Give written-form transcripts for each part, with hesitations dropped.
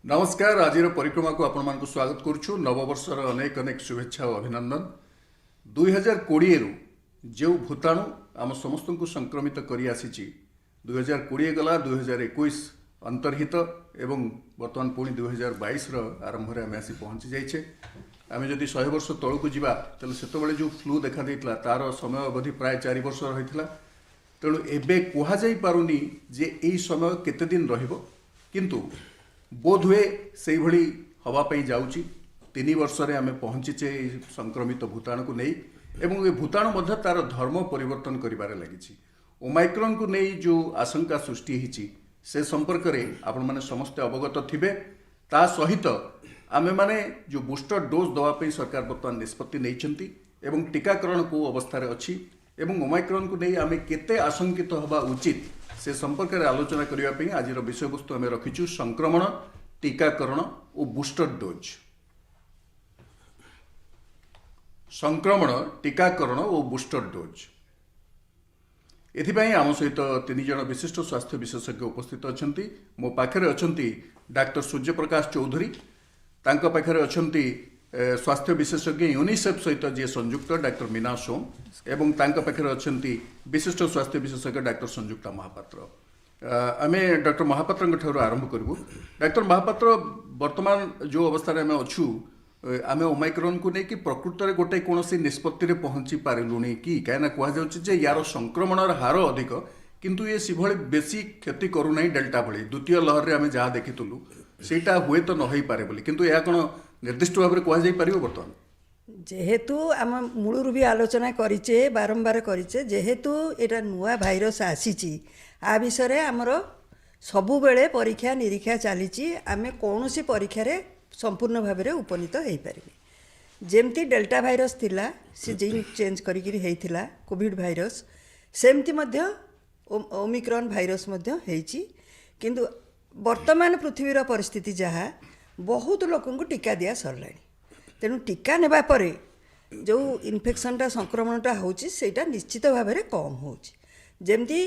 नमस्कार आज परिक्रमा को आपण मान स्वागत करुछु नववर्षर अनेक अनेक शुभेच्छा और अभिनंदन 2020 रु जो भूताणु आम समस्त को संक्रमित करी आसी 2020 गला 2021 अंतर्हित एवं वर्तमान पुणी 2022 आरंभ में आम आसी पहुँची जाइए आम जदि 100 वर्ष तौक जा तेल से जो फ्लू देखा देता तार समय अवधि प्राय 4 वर्ष रही तेणु एबे कहुई पारुनी जे यही समय केते दिन रहिबो किंतु बोध हुए से भली हवापाई जाऊँगी 3 वर्ष आम पहुँचीचे संक्रमित भूताणु को नहीं एवं ये भूताणु मध्य तार धर्म परिवर्तन करिबारे लगी ओमाइक्रॉन को नहीं जो आशंका सृष्टि होती से संपर्क में आपण मैंने समस्ते अवगत थिबे ता सहित आमे माने जो बूस्टर डोज दवाई सरकार बर्तमान निष्पत्ति नहीं एवं टीकाकरण को अवस्था अच्छी एवं ओमाइक्रॉन को नहीं आमे केते आशंकित हवा उचित से संपर्क में आलोचना करने आज विषय वस्तु आम रखीचु संक्रमण टीकाकरण और बूस्टर डोज संक्रमण टीकाकरण और बूस्टर डोज एथिपाई आम सहित 3 जन विशिष्ट स्वास्थ्य विशेषज्ञ उपस्थित अच्छा मो पाखे अच्छा डाक्टर सूर्यप्रकाश चौधरी तांको पाखे अच्छा स्वास्थ्य विशेषज्ञ यूनिसेफ सहित जी संयुक्त डाक्टर मीना सोम एवं तांको पाखे अच्छा विशिष्ट स्वास्थ्य विशेषज्ञ डाक्टर संयुक्ता महापात्र आम डॉक्टर महापात्र ठार आरंभ करूँ डाक्टर महापात्र वर्तमान जो अवस्था आम अच्छू आम ओमाइक्रॉन को लेकिन प्रकृत में गोटे कौन निष्पत्ति पहुँची पारूनी कि कहीं कहुचे यार संक्रमण हार अधिक किंतु ये सिभली बेसी क्षति करूना डेल्टा भली द्वितीय लहर में आम जहाँ देखीलु सेटा हुए तो न हो पारे बोली किंतु या कौन निर्दिष्ट भाव में कहुपर बर्तमान जेहेतु आम मूलरू भी आलोचना करिचे बारंबार करिचे जेहेतु एटा नुआ भाइरस आसीची आ विषय आमर सबु बेले परीक्षा निरीक्षा चली आम कौन सी परीक्षा रे संपूर्ण भाव में उपनीत हो पारे जमती डेल्टा भाइरस थिला सी जीन चेंज करिकिरी हेइथिला कोविड भाइरस सेमती मध्य ओमिक्रॉन भाइरस मध्य हेइची किंतु वर्तमान पृथ्वीर परिस्थिति जहाँ बहुत लोक टीका दिया सरला तेणु टीका नेबा परे जो इन्फेक्शनटा संक्रमणटा होची सेटा निश्चित भाव में कम होची जेमती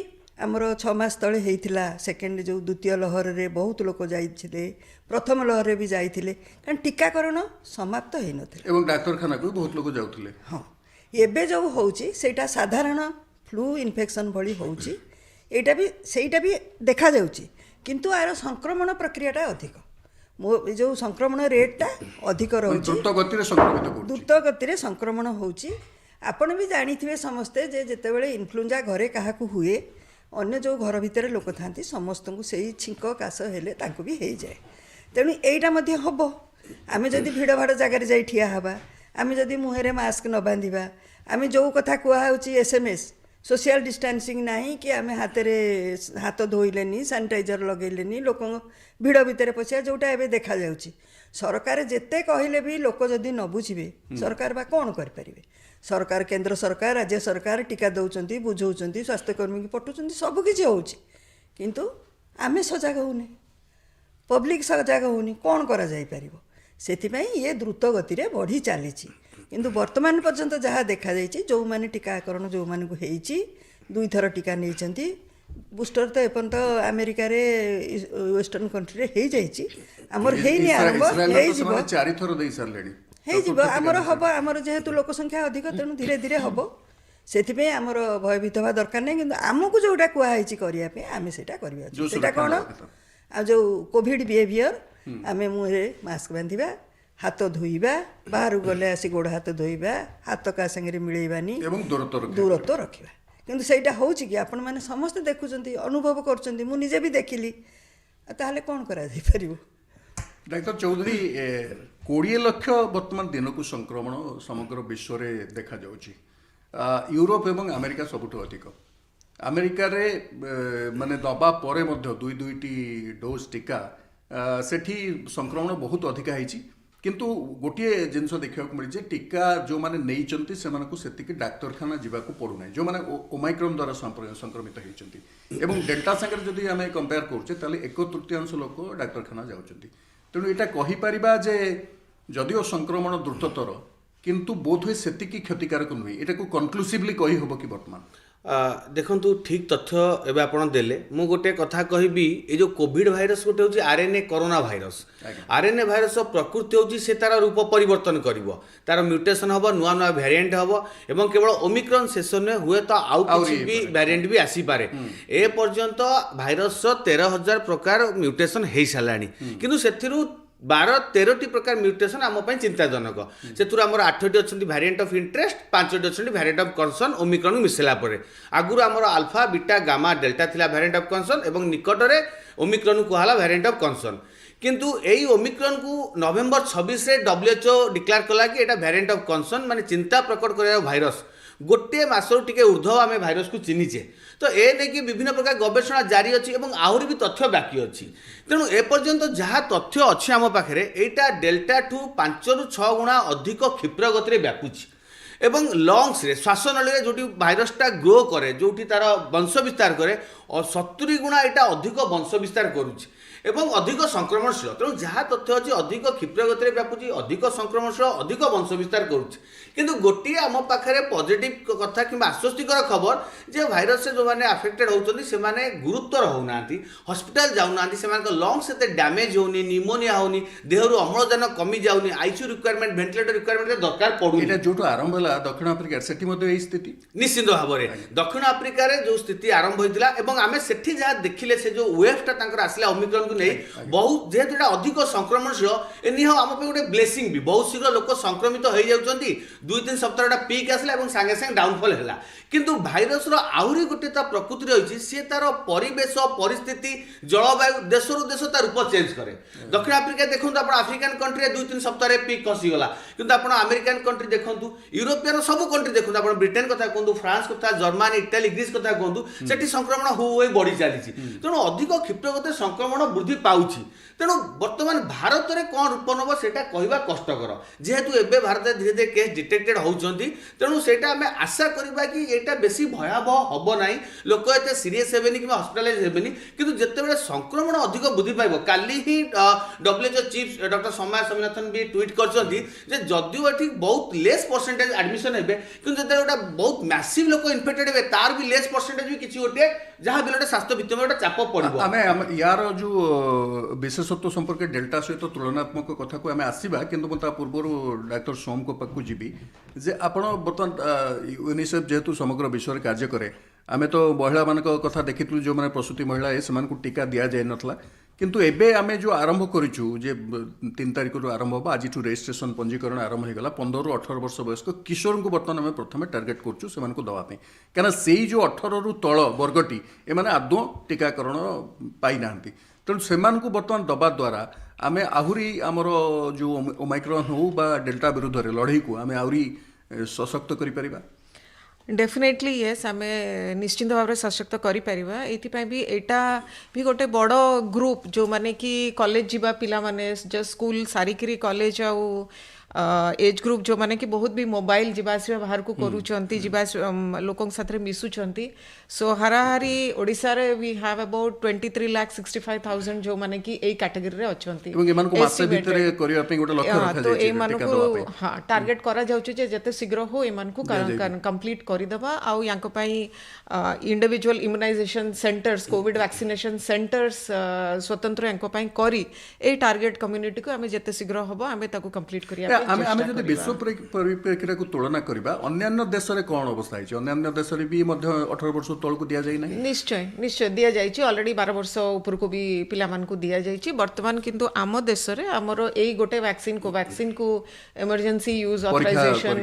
आमर 6 मास तले हेइथिला सेकेंड जो द्वितीय लहर रे बहुत लोक जाइथिले प्रथम लहर रे भी जाइथिले कारण टीकाकरण समाप्त हेइ नथिले एवं डाक्तरखाना को बहुत लोक जाउथिले हाँ एबे जो होची सेटा साधारण फ्लू इन्फेक्शन भली होची एटा भी देखा जाउची किंतु आर संक्रमण प्रक्रियाटा अधिक जो संक्रमण रेटटा अधिक रोचे द्रुत गति संक्रमण होची आपण भी जानी समस्ते जे जेतेबेले इन्फ्लुएंजा घरे क्या हुए अन्य जो घर भितर लोक था समस्त को से छिंक काश हेले तांको भी हो जाए तेणु यहीटा हम आम जदि भिड़ भाड़ जगार जा ठिया हवा आम जदि मुहरे मास्क न बांधिबा आम जो कथा कहूँ SMS सोशल डिस्टेंसिंग नहीं कि आम हाथ धोइलेनी सैनिटाइजर लगेलेनी लोक भिड़ भितर पशिया जोटा एवं देखा जाउची सरकार जिते कहले भी लोक जदि न बुझे सरकार बा कौन करें सरकार केंद्र सरकार राज्य सरकार टीका दौरान बुझाऊँ स्वास्थ्यकर्मी की पठुंट सबकि होकिंतु आम सजग होने पब्लिक सजग होनी कौन करा जाई परिबो सेथिपई ये द्रुत गति रे बढ़ी चली किंतु वर्तमान पर्यंत जहाँ देखा जाइए जो मैंने टीकाकरण जो मान को 2 थर टीका नहीं बूस्टर तो एपर्यंत अमेरिका रे वेस्टर्न कंट्री रे हो जाइए आमर हेनी आरंभ हो 4 थर दे सारलेनी हो आमर हम आमर जेहेतु लोक संख्या अधिक तेणु धीरे धीरे हम से आमर भयभीत हवा दरकार नहीं किंतु आमको जोटा कहुई करने आम से करवा कौन आ जो कोविड बिहेवियर आम मुहरे मास्क बांधिबा हाथ धोइबा बाहर गले आसी गोड़ हाथ धोइबा हाथ का संगे मिलेबानी दूरत्व रखा किंतु सेटा होची कि आपण माने समस्त देखुचंती अनुभव करचंती मु निजे भी देखिली ताहले कोन करा जाई परिबो डाक्टर चौधरी 20 लाख वर्तमान दिन को संक्रमण समग्र विश्व रे देखा जाउची यूरोप एवं अमेरिका सबुठ अधिक अमेरिका रे माने दबा परे मध्य 2-2टी डोज टीका सेठी संक्रमण बहुत अधिक है किंतु गोटे जिनस देखा मिले टीका जो मैंने नहीं से डाक्तरखाना जावाक पड़ूना जो मैंने ओमाइक्रॉन द्वारा संक्रमित होती डेल्टा सागर जदि आम कंपेयर करुचे 1/3 लोक डाक्तरखाना जाऊँच तेणु यहाँ कहीपर जे जदिओ संक्रमण द्रुततर किंतु बोध हुए से क्षतिकारक नुहे यहाँ को कनक्लूसिवली कही हम कि वर्तमान देखंतु ठीक तथ्य एबे आपण देले मु गोटे कथा कहबी ए जो कोविड भाइरस गोटे होची RNA corona virus RNA virus प्रकृति होची से तार रूप परिवर्तन करिवो तार म्यूटेशन हबो नुआ नुआ वेरिएंट हबो एवं केवल ओमिक्रॉन सेशन में हुए तो आउ किछि भी वेरिएंट भी आसी पारे ए पर्यंत भाइरस 13,000 प्रकार म्यूटेशन हेई सालानी किंतु सेथिरु 12-13टी प्रकार म्यूटेशन आम चिंताजनक से आम 8टी अच्छा भारिएंट ऑफ इंटरेस्ट 5टी अच्छा variant of concern Omicron micellar परे आगुरु आमर अल्फा बीटा गामा डेल्टा थिला भारिएंट ऑफ कंसर्न एवं निकटरे ओमिक्रॉन कहला भारिएंट ऑफ कंसर्न किंतु एई ओमिक्रॉन को नवेम्बर 26 रे WHO डिक्लेयर कला कि एटा भारिएंट ऑफ कंसर्न माने चिंता प्रकट करा भाइरस गोटे मासर टिके ऊर्ध्व आम भाइरस को चिन्हीचे तो ए नहीं विभिन्न प्रकार गवेषणा जारी अच्छी और आहरी भी तथ्य बाकी अच्छी तेणु एपर्यंत जहाँ तथ्य अच्छी आम पाखे एटा डेल्टा ठू 5 ରୁ 6 गुणा अधिक क्षिप्र गति व्यापुची एवं लंग्स रे श्वास नली जो भाइरसटा ग्रो करे जो तार वंश विस्तार करे और 70 गुणा एटा अधिक वंश विस्तार करुच्ची एवं अधिक संक्रमणशील तेणु जहाँ तथ्य अच्छी अधिक क्षिप्र गति व्यापुची अधिक संक्रमणशील अधिक वंश विस्तार करुच्ची किंतु गोटे आम पाखे पॉजिटिव कथा कि आश्वस्तिकर खबर जे भाइरस से जो मैंने अफेक्टेड होती से गुरुत्वर होना हस्पिटाल जाऊना से लंग्स से डैमेज होनी निमोनिया होनी देहरु अम्लजान कमी जाऊनी आईसीयू रिक्वायरमेंट वेंटिलेटर रिक्वायरमेंट दरकार पड़ू जो आरंभ है दक्षिण आफ्रिका से स्थिति निश्चित भाव में दक्षिण आफ्रिका जो स्थिति आरंभ होता है आम से जहाँ देखिले से जो वेवटा आसला ओमिक्रॉन को नहीं बहुत जेहेतु अधिक संक्रमणशील निह आम गोटे ब्लेसिंग भी बहुत शीघ्र लोक संक्रमित हो जाती 2-3 सप्ताह पीक आसला सागे सागे डाउनफॉल है किंतु भाइरस आहरी गोटे प्रकृति रही सी तार परिवेश परिस्थिति जलवायु देश रु देश तार रूप चेंज करे दक्षिण आफ्रिका देखो आप आफ्रिकान कंट्री 2-3 सप्ताह पीक खसीगला किंतु आप अमेरिकान कंट्री देखो यूरोपियन सब कंट्री देखो आप ब्रिटेन कथा कहूँ फ्रांस कथा जर्मनी इटाली ग्रीस कथा कहूँ से संक्रमण हो बढ़ी चली तेणु अधिक क्षिप्र गति संक्रमण वृद्धि पाऊँ तेणु बर्तमान भारत में कौन रूप नब से कहवा कष्टकर जेहेतु एवं भारत धीरे धीरे केस डिटेक्टेड होती तेणु से आशा करवा कि यहाँ बेसी भयावह हम ना लोक एत सीरीयस हेबेनि कि हस्पिटालाइज हेबेनि किंतु जितेबाला संक्रमण अधिक वृद्धि पाइब काली ही WHO चीफ डॉक्टर समय स्वामीनाथन भी ट्वीट करछंती जे जदियो एठी बहुत लेस परसेंटेज एडमिशन हेबे किंतु जते गोटा बहुत मैसिव लोक इन्फेक्टेड हेबे तार भी लेस परसेंटेज भी किछि गोटे जहाँ भी गोटे स्वास्थ्य भित्ति में गोटे चाप पड़िबो आमे यार जो विशेषत्व संपर्क डेल्टा सहित तुलनात्मक कथा को आमे आसीबा किंतु मता पूर्व डॉक्टर सोम को पाखु जीबी जे आपण बर्तमान यूनिसेफ जेहेतु समग्र विश्व कार्य करे आमे तो महिला मान कथा देखिलु जो माने प्रसूति महिला है से टीका दि जाए नथला किंतु एबे आमे जो आरंभ करिछु जे 3 तारिख रु आरंभ होबा आज रजिस्ट्रेशन पंजीकरण आरंभ हो गला 15 ରୁ 18 वर्ष वयस्क किशोर को बर्तमान आमे प्रथमे टार्गेट करछु से मानको दवा पे काना सेई जो 18 ରୁ तळ वर्गटी ए माने आदौ टीकाकरण पाई नांती तेणु से बर्तमान दबा द्वारा आमे आहुरी आमर जो ओमाइक्रॉन हो बा डेल्टा विरुद्ध रे लड़ाई को आमे आहुरी सशक्त करि परिबा डेफिनेटली येस आम निश्चिंत भाव में सशक्त करें ये भी यहाँ भी गोटे बड़ ग्रुप जो माने कि कॉलेज जीवा पिला माने जो स्कूल सारिकी कॉलेज आउ एज ग्रुप जो माने कि बहुत भी मोबाइल जीवासवा बाहर को करूचंती लोकों साथ मिसुचंती सो हाराहारी ओडिशा रे वी हैव अबाउट 23,65,000 जो माने कि एई कैटेगरी रे अछंती एवं एमान को मासे भीतर करिया पे गोटे लक्ष्य रखा तो एमान को हां टारगेट करा जाउची जे जते शीघ्र हो एमान को कंप्लीट करि दबा आ यांको पई individual immunization centres COVID vaccination centres स्वतंत्र यांको पई करी ए टारगेट कम्युनिटी को हमें जते शीघ्र होबो हमें ताको कंप्लीट करिया आमे जदि विश्व परिप्रेक्षी को तुलना करबा अन्य देश रे कोन अवस्था है अन्य देश रे भी मध्य 18 वर्ष तल को दिया जाय नै निश्चय निश्चय दिया जाय ऑलरेडी 12 वर्ष ऊपर को भी पिला मान को दिया जाय वर्तमान किंतु आम देश रे हमरो एई गोटे वैक्सीन को इमरजेंसी यूज ऑथराइजेशन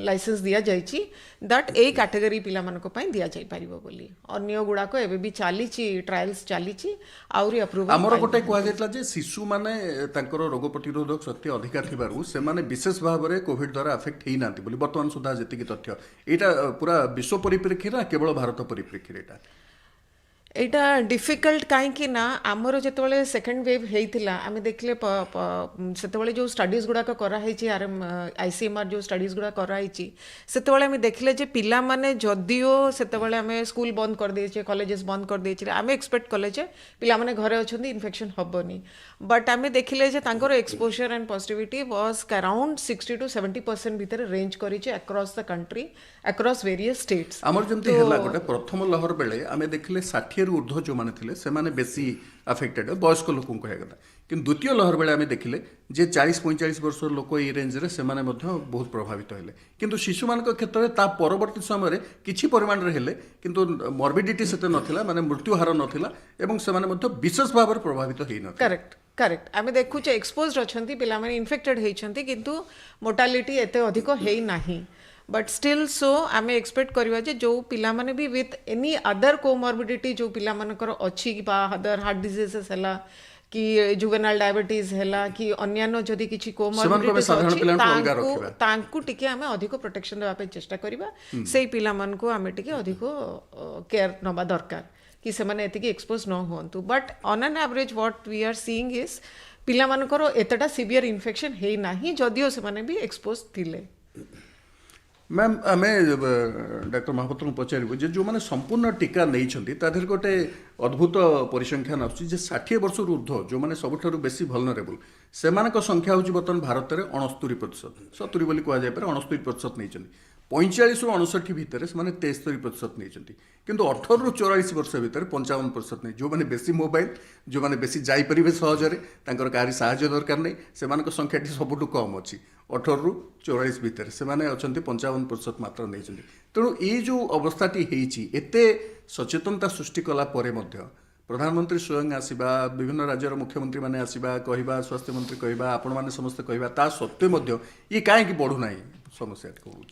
लाइसेंस दिया जाय दैट ए कैटेगरी पिला मान को पई दिया जाय परिबो बोली अन्य गुडा को एबे भी चाली ट्रायल्स चाली आउरी अप्रूवल हमरो गोटे कहै जेतला जे शिशु माने तांकर रोग प्रतिरोधक शक्ति अधिका थिबारु से माने विशेष भाव में कोविड द्वारा अफेक्ट ही नांती बोली वर्तमान सुधा जेतिकी तथ्य एटा पूरा विश्व परिप्रेक्षी ना केवल भारत परिप्रेक्षी एटा ଏଇଟା ଡିଫିକଲ୍ଟ କାହିଁକି ନା ଆମର ଯେତେବେଳେ ସେକେଣ୍ଡ ୱେଭ୍ ହେଇଥିଲା ଆମେ ଦେଖିଲେ ସେତେବେଳେ ଯେଉଁ ଷ୍ଟଡିଜ୍ ଗୁଡ଼ାକ କରାହେଇଛି ICMR ଯେଉଁ ଷ୍ଟଡିଜ୍ ଗୁଡ଼ାକ କରାହେଇଛି ସେତେବେଳେ ଆମେ ଦେଖିଲେ ଯେ ପିଲାମାନେ ଯଦିଓ ସେତେବେଳେ ଆମେ ସ୍କୁଲ ବନ୍ଦ କରିଦେଇଛେ କଲେଜେସ୍ ବନ୍ଦ କରିଦେଇଛେ ଆମେ ଏକ୍ସପେକ୍ଟ କଲେ ଯେ ପିଲାମାନେ ଘରେ ଅଛନ୍ତି ଇନଫେକ୍ସନ୍ ହେବନି ବଟ୍ ଆମେ ଦେଖିଲେ ଯେ ତାଙ୍କର exposure and positivity was around 60 to 70% ଭିତରେ ରେଞ୍ଜ କରିଛି across the country across various states ଆମର ଯେମିତି ହେଲା ଗୋଟେ ପ୍ରଥମ ଲହର ବେଳେ ଆମେ ଦେଖିଲେ 60 ରୁ ଉର୍ଦ୍ଧ୍ୱ ଯେଉଁମାନେ ଥିଲେ ସେମାନେ ବେଶୀ ଆଫେକ୍ଟେଡ୍ ବୟସ୍କ ଲୋକଙ୍କୁ କହିବା କଥା କିନ୍ତୁ ଦ୍ୱିତୀୟ ଲହର ବେଳେ ଆମେ ଦେଖିଲେ ଯେ 40-45 ବର୍ଷର ଲୋକ ଏଇ ରେଞ୍ଜରେ ସେମାନେ ମଧ୍ୟ ବହୁତ ପ୍ରଭାବିତ ହେଲେ କିନ୍ତୁ ଶିଶୁମାନଙ୍କ କ୍ଷେତ୍ରରେ ତା ପରବର୍ତ୍ତୀ ସମୟରେ କିଛି ପରିମାଣରେ ହେଲେ କିନ୍ତୁ ମର୍ବିଡିଟି ସେତେ ନଥିଲା ମାନେ ମୃତ୍ୟୁ ହାର ନଥିଲା ଏବଂ ସେମାନେ ମଧ୍ୟ ବିଶେଷ ଭାବରେ ପ୍ରଭାବିତ ହେଇନଥିଲେ। करेक्ट आम देखुचे एक्सपोज्ड अच्छा पिलाने इनफेक्टेड होती किंतु मोर्टालिटी एते अधिक है नाही बट स्टिल सो आम एक्सपेक्ट करवा जो पिला माने भी विथ एनी अदर कोमॉर्बिडिटी जो पिला मानकर अच्छी अदर हार्ट डिजीजेस है कि जुवेनाइल डायबिटीज है कि अन्यान्य जदि किसी कोमॉर्बिडिटीज अछि तांकु टिके आमे अधिक प्रोटेक्शन देबा पे चेष्टा करबा सेही पिला मान को आमे टिके अधिक केयर नबा दरकार कि सेमाने एतिकी एक्सपोज न होंतु but on an average what we are seeing is पिला मानकर एतटा सिवियर इन्फेक्शन हे नाही जदियो सेमाने भी एक्सपोज थिले। मैम आम डॉक्टर महापात्र को पचारू जो मैंने संपूर्ण टीका नहीं तादेर गोटे अद्भुत परिसंख्यान आसूँ 60 वर्ष ऊर्ध्व जो मैंने सबुठ बेसी भलनरेबल से संख्या हूँ बर्तमान भारत में 69% 70 बोली कहुए 69% नहीं 45 ରୁ 59 भितर से 73% नहीं किंतु 18 ରୁ 44 वर्ष भितर 55% नहीं जो मैंने बेसी मोबाइल जो मैंने बेसी जापर सहजरे कहारी साहाय्य दरकार नहीं से संख्या सबुठ कम अच्छी 18 ରୁ 44 भितर से 55% मात्र नहीं तेणु ये जो अवस्थाटी होते सचेतनता सृष्टि कला प्रधानमंत्री स्वयं आसवा विभिन्न राज्यर मुख्यमंत्री मैंने आसवा कहवा स्वास्थ्य मंत्री कहवा आपण मैंने समस्ते कहवा ता सत्वे ये कहीं बढ़ुना समस्या कौन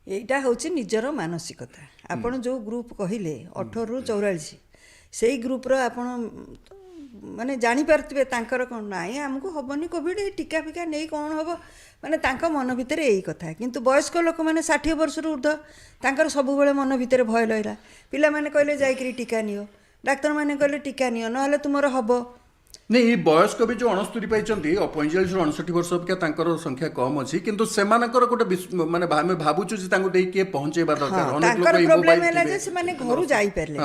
এইটা হচ্ছে নিজর মানসিকতা আপন যে গ্রুপ কহিলে 18 ରୁ 44 সেই গ্রুপর আপন মানে জাঁপারে তাঁর কোণ না আমি হবনি কোভিড টিকা ফিকা নেই কোণ হব মানে তাঁর মন ভিতরে এই কথা কিন্তু বয়স্ক লোক মানে 60 বর্ষর ঊর্ধ্ব তাঁর ସବୁବେଳେ মন ভিতরে ভয় লইলা পিলা মানে কইলে যাইকি টিকা নিও ডাক্তার মানে কইলে টিকা নিও নহলে তোমার হব नहीं ये वयस्क भी जो 69 पाई 45 ରୁ 59 वर्ष अपेक्षा संख्या कम अच्छी किंतु सेमानकर गोटे माने आमे भाबुछु जे तांको डेई पहुंचेबा दरकार अनेक लोक ई प्रॉब्लम हैला जे से माने घरु जाई परले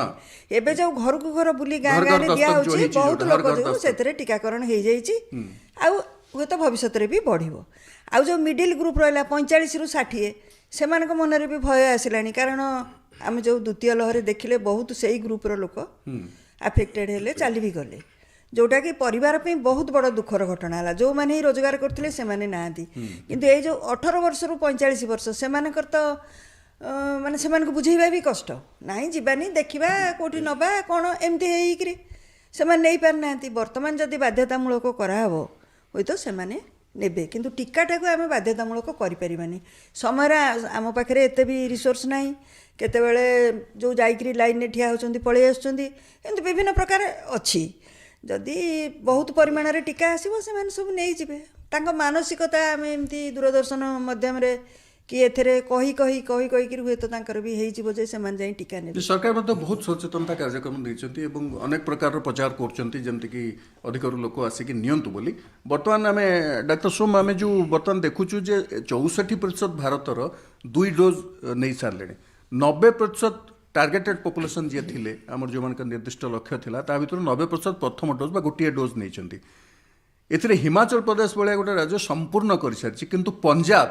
एबे जो घर को घर बुली गां गां रे दिया होची बहुत लोक जो सेतरे टीकाकरण हे जाईची आ हो तो भविष्य रे भी बढ़िबो आ जो मिडिल ग्रुप रहला 45 ରୁ 60 सेमानक मन रे भी भय आसिलानी कारण आमे जो द्वितीय लहर देखिले बहुत सेही ग्रुप रो लोक अफेक्टेड हेले चाली भी गले जोटा कि परिवार पे बहुत बड़ दुखर घटना है जो मैंने रोजगार करते से माने ना किंतु ये जो 18 वर्ष रू 45 वर्ष से तो माने से बुझेबा भी कष्ट नहीं जीवानी देखा कौटी नबा कौन एमती होकर से नहीं पारना बर्तमान जदि बाध्यतामूलक कराहब हुई तो से नेबे किंतु टीकाटा को आम बाध्यतामूलक करें समय आम पाखे एत भी रिसोर्स ना केतेबेले जो जाइकरी लाइन में ठिया होचंदी पळै आसुचंदी एमती विभिन्न प्रकार अच्छी जदि बहुत परिमाण रे टीका आसीबो से माने सब नहीं जिबे तांको मानसिकता आम एमती दूरदर्शन माध्यम रे कि एथरे कही कही कही कही कि हुए तो तांकर भी हेई जिवो जे से मान जाई टीका ने सरकार मध्ये बहुत सचेतनता कार्यक्रम दैछंती एवं अनेक प्रकार प्रचार करछंती जेमति कि अधिकरू लोक आसिक नियंतु बोली वर्तमान आम डॉक्टर सोम आम जो वर्तमान देखुछु जे 64% भारतर 2 डोज नहीं सारले 90% टार्गेटेड पॉपुलेशन जी थिले आमर जो मान निर्दिष्ट लक्ष्य थिला ता भितर 90% प्रथम डोज बा गोटे डोज नहीं एथिरे हिमाचल प्रदेश भाया गोटे राज्य संपूर्ण कर सारी किंतु पंजाब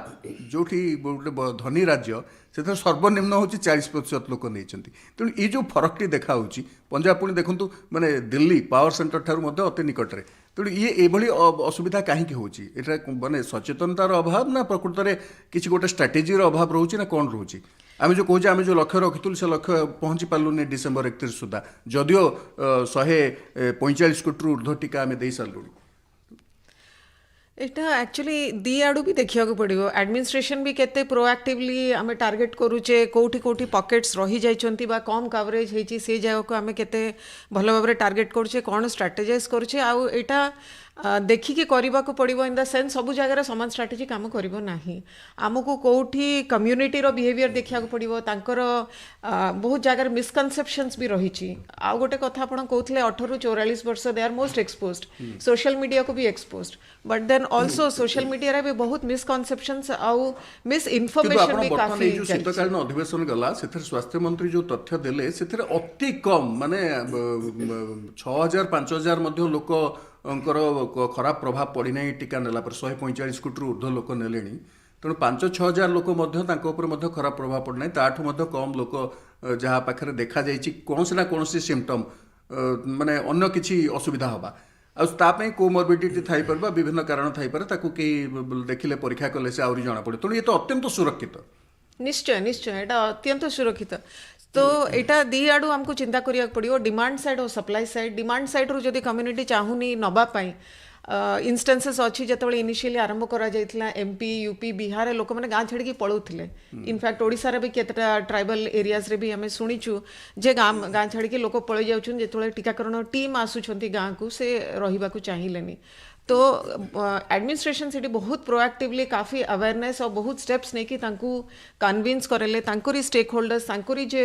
जो गोटे धनी राज्य से सर्वनिम्न हूँ 40% लोक नहीं तेणु ये जो फरकटी देखा पंजाब पुणी देखूँ माने दिल्ली पावर सेंटर ठार अति निकटरे तेणु ये एभली असुविधा कहीं होची माने सचेतनतार अभाव ना प्रकृत में किसी गोटे स्ट्राटेजीर अभाव रोचे ना कौन रोचे आम जो कहे आम जो लक्ष्य रखी से लक्ष्य पहुँची पार्लुनि डिसेम्बर 31 सुधा जदियो 145 कोटी ऊर्ध्व टीका आम दे सारूँ एटा एक्चुअली दी आड़ू भी देखा पड़ो एडमिनिस्ट्रेशन भी केते प्रोएक्टिवली आम टार्गेट करूचे कोठी कोठी पॉकेट्स रही जाइछंती बा कम कवरेज होईची से जगह को आम केते भल भाव टार्गेट करूचे कौन स्ट्राटेजाइज करूचे आउ एटा देखिकी करबाक पड़ो इन द सेन्स सब जगह समान स्ट्राटेजी काम करिवो नाही आमको कोठी कम्युनिटी रो बिहेवियर देखिया पड़ो तांकर बहुत जगह मिसकनसेप्शंस भी रही आउ गोटे कथा आपण कहते 18 ରୁ 44 वर्ष they are most exposed social media को भी exposed but then also social media रे भी बहुत मिसकनसेप्शंस आउ मिस इन्फॉर्मेशन भी काफी शीतकालीन अधिवेशन गला से स्वास्थ्य मंत्री जो तथ्य देले से अति कम माने 6000 5000 मध्य लोक खराब प्रभाव पड़ी ना टीका नेला पर 145 कोटी ऊर्ध्व लोक नेले तेणु 5-6 लोक खराब प्रभाव पड़ना ताठू कम लोक जहाँ पाखे देखा कौन ना कौन सिम्पटम माने अन्य किसी असुविधा हवा आपाई कोमोरबिडिटी थी पार विभिन्न कारण थी पारे देखिले परीक्षा कले से आहरी जना पड़े तेणु ये तो अत्यंत सुरक्षित निश्चय निश्चय एटा अत्यंत सुरक्षित तो यहाँ दी आड़ू आमको चिंता करिया पड़ो डिमांड साइड और सप्लाई साइड डिमांड साइड रू जदि कम्युनिटी चाहूनी नवापाई इन्स्टान्सेस अच्छी जो इनिशियली आरंभ करा जाइथिला एमपी यूपी बिहार लोक मैंने गाँ छाड़ी पलाउले इनफैक्ट ओडिशा रे भी केतटा ट्राइबल एरियाज रे भी आम शुणीचु जे गाँ छाड़ी लोक पलि जाउछन जेतोले टीकाकरण टीम आसुछंती गाँ को से रहिबा को चाहिलेनी तो एडमिनिस्ट्रेशन से बहुत प्रोएक्टिवली काफ़ी अवेयरनेस और बहुत स्टेप्स नहीं कि तांकू कन्विंस करेले तांकोरी स्टेक होल्डर्स तांकोरी जे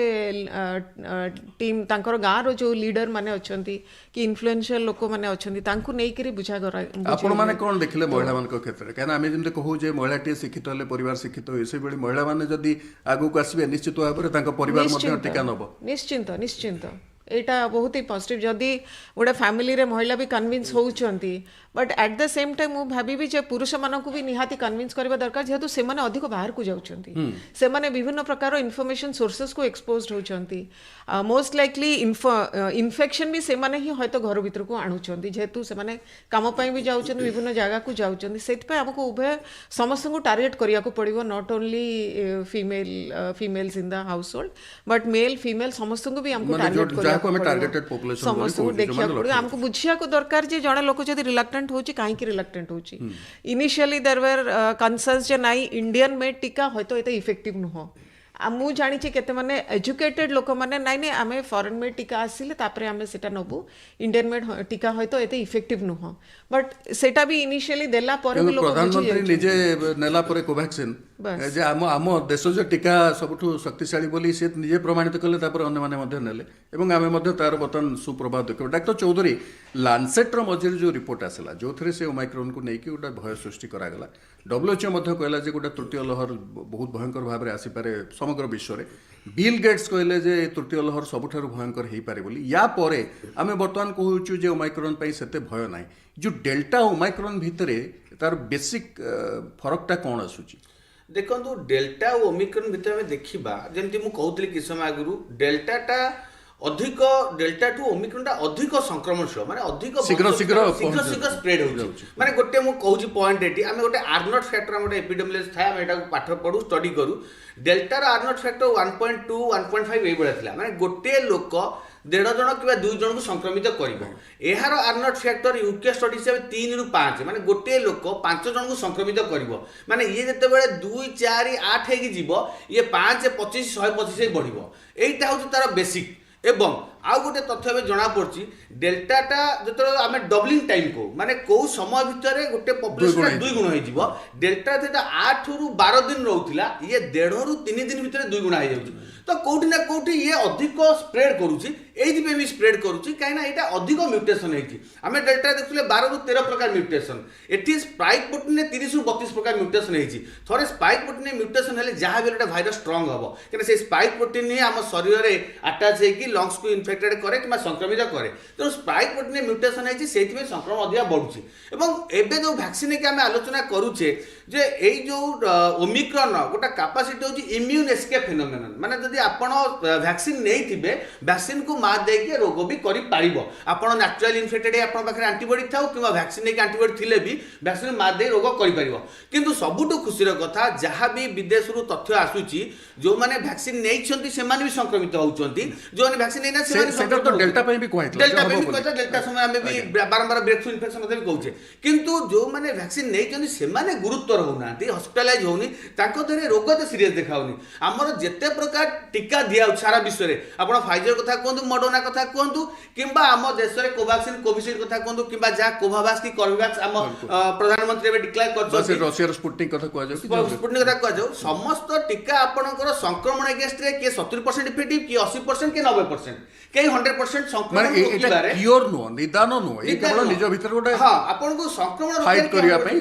टीम तांकर गाँव रो जो लीडर माने अछंती कि इन्फ्लुएंशियल लोक माने अछंती तांकू नहीं करी बुझा करा आपण माने कोन देखिले महिला मान क्षेत्र में कहना आम जमी कहू जे महिला टी शिक्षित हेले परिवार शिक्षित हो से बेले महिला माने जदी आगु को आसीबे निश्चित भाव में तांको परिवार मध्ये टीका नबो निश्चिंत निश्चिंत एटा बहुत ही पॉजिटिव जदि गोटे फैमिली रे महिला भी कन्विंस होउछंती but at the same time मु भाबी जे पुरुष मानक भी निहाती कन्विंस करबा दरकार जेहेतु से माने अधिक बाहर को जाउछंती से माने विभिन्न प्रकार इन्फॉर्मेशन सोर्सेस को एक्सपोज्ड होउछंती मोस्ट लाइकली इन्फेक्शन भी से माने ही हयतो घर भीतर को आणुछंती जेहेतु से माने काम पई भी जाउछंती विभिन्न जगह को जाउछंती सेति पय हमको उभय समस्त को टारगेट करिया को पड़िबो not only females in the household but male female समस्त को भी हमको टारगेट करिया समस्त को देखिया पड़िबो हमको बुझिया को दरकार जे जणे लोक जदी रिलक्टेंट होची काहे की रिलक्टेंट होची इनिशियली देयर वर कंसर्न्स जे नाइ इंडियन मेड टीका होयतो एते इफेक्टिव नुह मु जानी केते माने एजुकेटेड लोक माने नाइ नै आमे फॉरेन मेड टीका आसिले तापरे आमे सेटा नबु इंडियन मेड टीका होयतो एते इफेक्टिव नुह बट सेटा भी इनिशियली देला पर भी लोक प्रधानमंत्री निजे नेला परे कोवैक्सिन जे आम देश जो टीका सबुठु शक्तिशाली बोली से निजे प्रमाणित कले तापर अन्य माने मध्ये नेले एवं आमे मध्ये तार बतन सुप्रभाव देखो डॉक्टर चौधरी लांसेट रो मझिर जो रिपोर्ट आसला जो थरे से ओमाइक्रोन को नेकी गोटा भय सृष्टि करा गला WHO मध्ये कहला जे गोटा तृतीय लहर बहुत भयंकर भाव में आसी पारे समग्र विश्व रे बिल गेट्स कहले जे तृतीय लहर सबुठारु भयंकर हेई पारे बोली या परे आमे वर्तमान कहूचु जे ओमाइक्रोन पई सेते भय नाही जो डेल्टा ओमाइक्रोन भितरे तार बेसिक फरकटा कोन आसुची देखो डेल्टा और ओमिक्रॉन भितर में देखा जमी मुझे कहती कि समय आगु डेल्टाटा अधिक डेल्टा टू ओमिक्रॉन टा अधिक संक्रमणशील माने अधिक शीघ्र शीघ्र स्प्रेड हो माने गोटे मु कहूची पॉइंट एटी आमे गोटे आर्नोट फैक्टर गोटे एपिडेमियोलॉजी थाए आमे एटा पाठ पढू स्टडी करू डेल्टा रो आर्नोट फैक्टर 1.2 1.5 ए बडा थिला माने गोटे लोक 1.5 जन कि 2 जन को संक्रमित करिवो एहार आर्नोट फैक्टर यूके स्टडी से 3 ରୁ 5 माने गोटे लोक 5 जन को संक्रमित करिवो माने ये जते बेले 2 4 8 हेगी जीवो ये 5 25 125 बढ़िवो एटा होची तार बेसिक एवं आउ गोटे तथ्य जना पड़ी डेल्टाटा जो आम डबलिंग टाइम को माने कौ समय भितर गोटे पॉपुलेशन 2 गुण हो डेल्टा थे 8 ରୁ 12 दिन रोला ये 1.5 ରୁ 3 दिन भितर 2 गुणा हो तो कौटी ना कौटी ये अधिक स्प्रेड करुच्ची भी स्प्रेड करुच्ची कहीं यहाँ अधिक म्यूटेशन होती आम डेल्टा देखुले 12 ରୁ 13 प्रकार म्यूटेशन एटी स्पाइक प्रोटीन 30 ରୁ 32 प्रकार म्यूटेशन होती थे स्पाइक प्रोटीन म्यूटेशन हेल्ले जहाँ भी गोटे भाइरस स्ट्रंग हम कहीं स्पाइक प्रोटीन ही आम शरीर में आटाच होगी लंग्स को इन्फेक्टेड करे कि संक्रमित करे तेणु स्पाइक प्रोटीन म्यूटेशन होती से संक्रमण अधिक बढ़ुची एवं जो वैक्सीन की आम आलोचना करुचे जे यही जो ओमिक्रॉन गोटे कैपेसिटी होची इम्यून एस्केप फेनोमेनन माने जदि आपण वैक्सीन नहीं थिबे वैक्सीन को मार देके रोग भी करि पारिबो आपण नेचुरल इन्फेक्टेड आपण पाखरे एंटीबॉडी थाउ किबा वैक्सीन नहीं एंटीबॉडी थिले भी वैक्सीन मार दे रोग करि पारिबो किंतु सबुटु खुशीर कथा जहाँ भी विदेश रु तथ्य आसुची जो माने वैक्सीन नहीं छंती से माने भी संक्रमित होउचंती जो माने वैक्सीन नहीं ना से माने संक्रमित तो डेल्टा पे भी कहैतला डेल्टा पे भी कहैतला डेल्टा समय हमें भी बारंबार ब्रेक थ्रू इन्फेक्शन भी कहूचे किंतु जो माने वैक्सीन नहीं छंती से माने गुरुत्व रहउनांती हॉस्पिटलाइज होउनी ताको धरे रोग तो सीरियस देखाउनी हमर जेते प्रकार टीका दिया सारा विश्व में आपण फाइजर कथा कहतु मडर्ना कथा कहतु किंबा आम देश में कोवैक्सीन कोविशील्ड कथा कहतु किंबा जहाँ कोवावैक्स की कोर्बेवैक्स आम प्रधानमंत्री एवं डिक्लेयर कर रशियार स्पुटनिक कथा कहै स्पुटनिक कथा कहै समस्त टीका आपणकर संक्रमण अगेंस्ट रे के 70% इफेक्टिव कि 80% कि 90% के 100% संक्रमण माने एटा क्योर नो निदान नो ए केवल निज भीतर गोटे हां आपन को संक्रमण फाइट करिया पई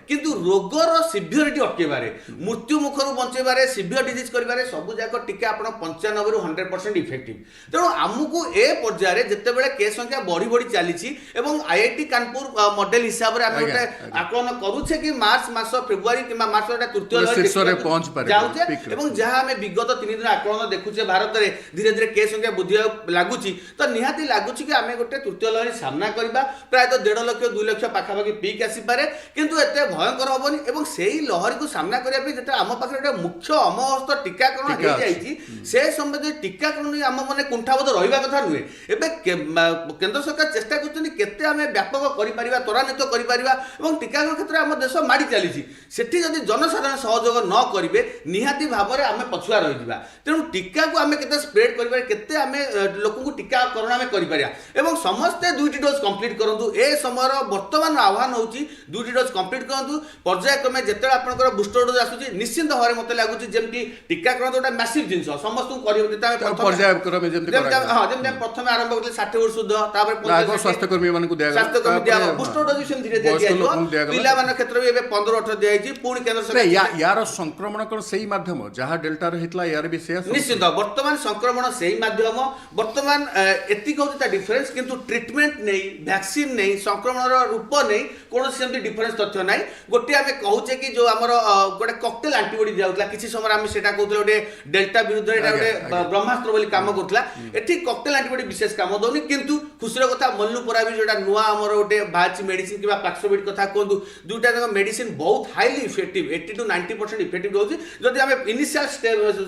किंतु रोगर सिवियरिटी अटकेबारे मृत्यु मुखरु बंचेबारे सिवियर डिजीज करिबारे सब जाक टीका आपन 95 रु 100% इफेक्टिव तेणु आमको ए पर्याय जते बेले केस संख्या बढ़ी बढ़ी चली एवं आईआईटी कानपुर मॉडल हिसाब रे आमे गोटे आकलन करूछे कि मार्च मास फेब्रुआरी कि मार्च रे तृतीय शीर्ष रे पहुंच पारे जाउछे एवं जहां हमें विगत 3 दिन आकलन देखुछे भारत रे धीरे धीरे केस संख्या बुद्धि लागुची तो निहाती लागुची कि आमे गोटे तृतीय लहरी सामना करबा प्राय तो 1.5 लाख 2 लाख पाखापाखि पीक आसी पारे किंतु एते भयंकर होबनी एवं सेही लहरी को सामना करिया पे जेटा आम पाखरे गोटे मुख्य अमहस्त टीकाकरण हे जाईची से संबंधी टीकाकरण आम माने कुंठाबोध रहिबा कथा नुहे एबे केंद्र सरकार चेष्टा करछनी केते आमे व्यापक करि परिबा त्वरान्वित करि परिबा एवं टीकाकरण क्षेत्र आम देश माडी चलीची सेठी जदि जनसाधारण सहयोग न करिवे निहाती भाबरे आमे पछुआ रहि जिबा तेणु टीका को आमे केते स्प्रेड करिबा केते आमे लोक को टीकाकरण आमे करि परिया एवं समस्त 2टी डोज कंप्लीट करंतु ए समयर वर्तमान आह्वान होची 2टी डोज कंप्लीट करंतु पर्यायक्रमे जेते आपनकर बूस्टर डोज आसुची निश्चित भाबरे मते लागुची जेमति टीकाकरण जोटा मैसिव जिंस समस्त को करियो जेता पर्यायक्रमे जेमति हां जेमति प्रथमे आरंभ करले 60 वर्ष सुध तापर स्वास्थ्य कर्मी मानकु दिया स्वास्थ्य कर्मी दिया बूस्टर डोज सेम धीरे धीरे दिया पिला मान क्षेत्र में 15 18 दिया छि पूर्ण केंद्र सरकार यार संक्रमण कर सही माध्यम जहाँ डेल्टा रे हितला यार भी से निश्चित वर्तमान संक्रमण सही माध्यम वर्तमान एतिक होता डिफरेंस किंतु ट्रीटमेंट नहीं वैक्सीन नहीं संक्रमण रूप नहीं कौन से डिफरेंस तथ्य नहीं गोटे आम कहूचे कि जो आमर गोटे कॉकटेल एंटीबॉडी दिया किसी समय आम से गोटे डेल्टा विरुद्ध गोटे ब्रह्मास्त्र बोली काम करूला एठी कॉकटेल एंटीबॉडी विशेष काम दौनी किंतु खुशीर कथा मल्लुपरावी जोटा नुआ आमर गोटे बाच मेडिसिन कि पाक्सोविड कथा कहतु दुटा जाक मेडिसिन बहुत हाईली इफेक्टिव 80 to 90% इफेक्टिव रोज जदि आम इनिशियल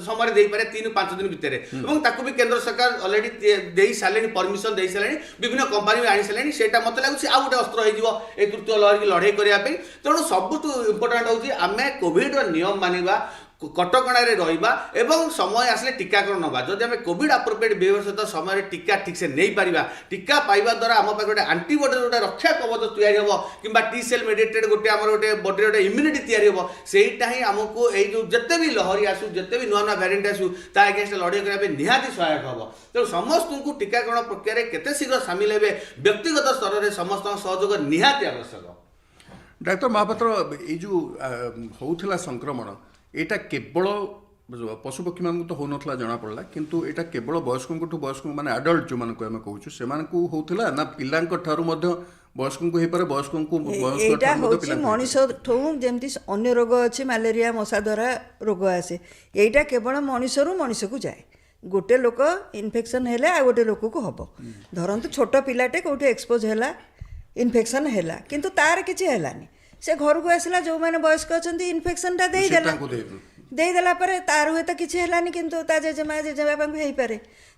समय दे पारे 3-5 दिन भितर एवं ताकू भी केंद्र सरकार ऑलरेडी दे सारे परमिशन दे सारे विभिन्न कंपनी आनी सारे से मत लगुच आ गोटे अस्त्र हो तृतीय लहर की लड़ाई करने तेणु सबुठ इम्पोर्टाट हूँ आम कोविड नियम मानिबा कटकणार रहिबा एवं समय आसले टीकाकरण नवा जदि आम कोविड अप्रोप्रिएट बिहेवियर सहित समय टीका ठीक से नहीं पारिबा टीका पाइबा द्वारा आम पाखे गोटे आंटीबॉडी गोटे रक्षा कवच तैयारी हो कि टी सेल मेडिएटेड गोटे आम गोटे बॉडी गोटे इम्यूनिटी तैयारी हो सेटा ही आमको जो जिते भी लहरी आसू जिते भी नुआ नुआ वेरिएंट आसू ता अगेंस्ट लड़ाई करने निहाती सहायक हम तेणु समस्त को टीकाकरण प्रक्रिया केते शीघ्र सामिल हे व्यक्तिगत स्तर में समस्त सहयोग निहाती आवश्यक। डाक्टर महापात्र ये जो होउथिला संक्रमण एटा केवल पशुपक्षी मान तो होनथला जना पड़ला किंतु एटा केवल वयस्क वयस्क माने एडल्ट जो मान को हम कहूछु से मान को होउथिला ना पिलांक ठारू मध्य वयस्क को हे पर वयस्क को एटा होछि मनुष्य ठौ जेमति अन्य रोग अछि मलेरिया मशा द्वारा रोग आसे एटा केवल मनुष्य रु मनुष्य को जाए गोटे लोक इन्फेक्शन हेले आ गोटे लोक को हबो धरंतु छोट पिलाटे कोठी एक्सपोज हैला इन्फेक्शन हैला किंतु तार किछि हैलानी से घर को आसला जो मैंने वयस्क अच्छा इन्फेक्शन टा देदेला तार हुए तो किसी है किंतु ता जेजेमा जेजेबापा को हो पारे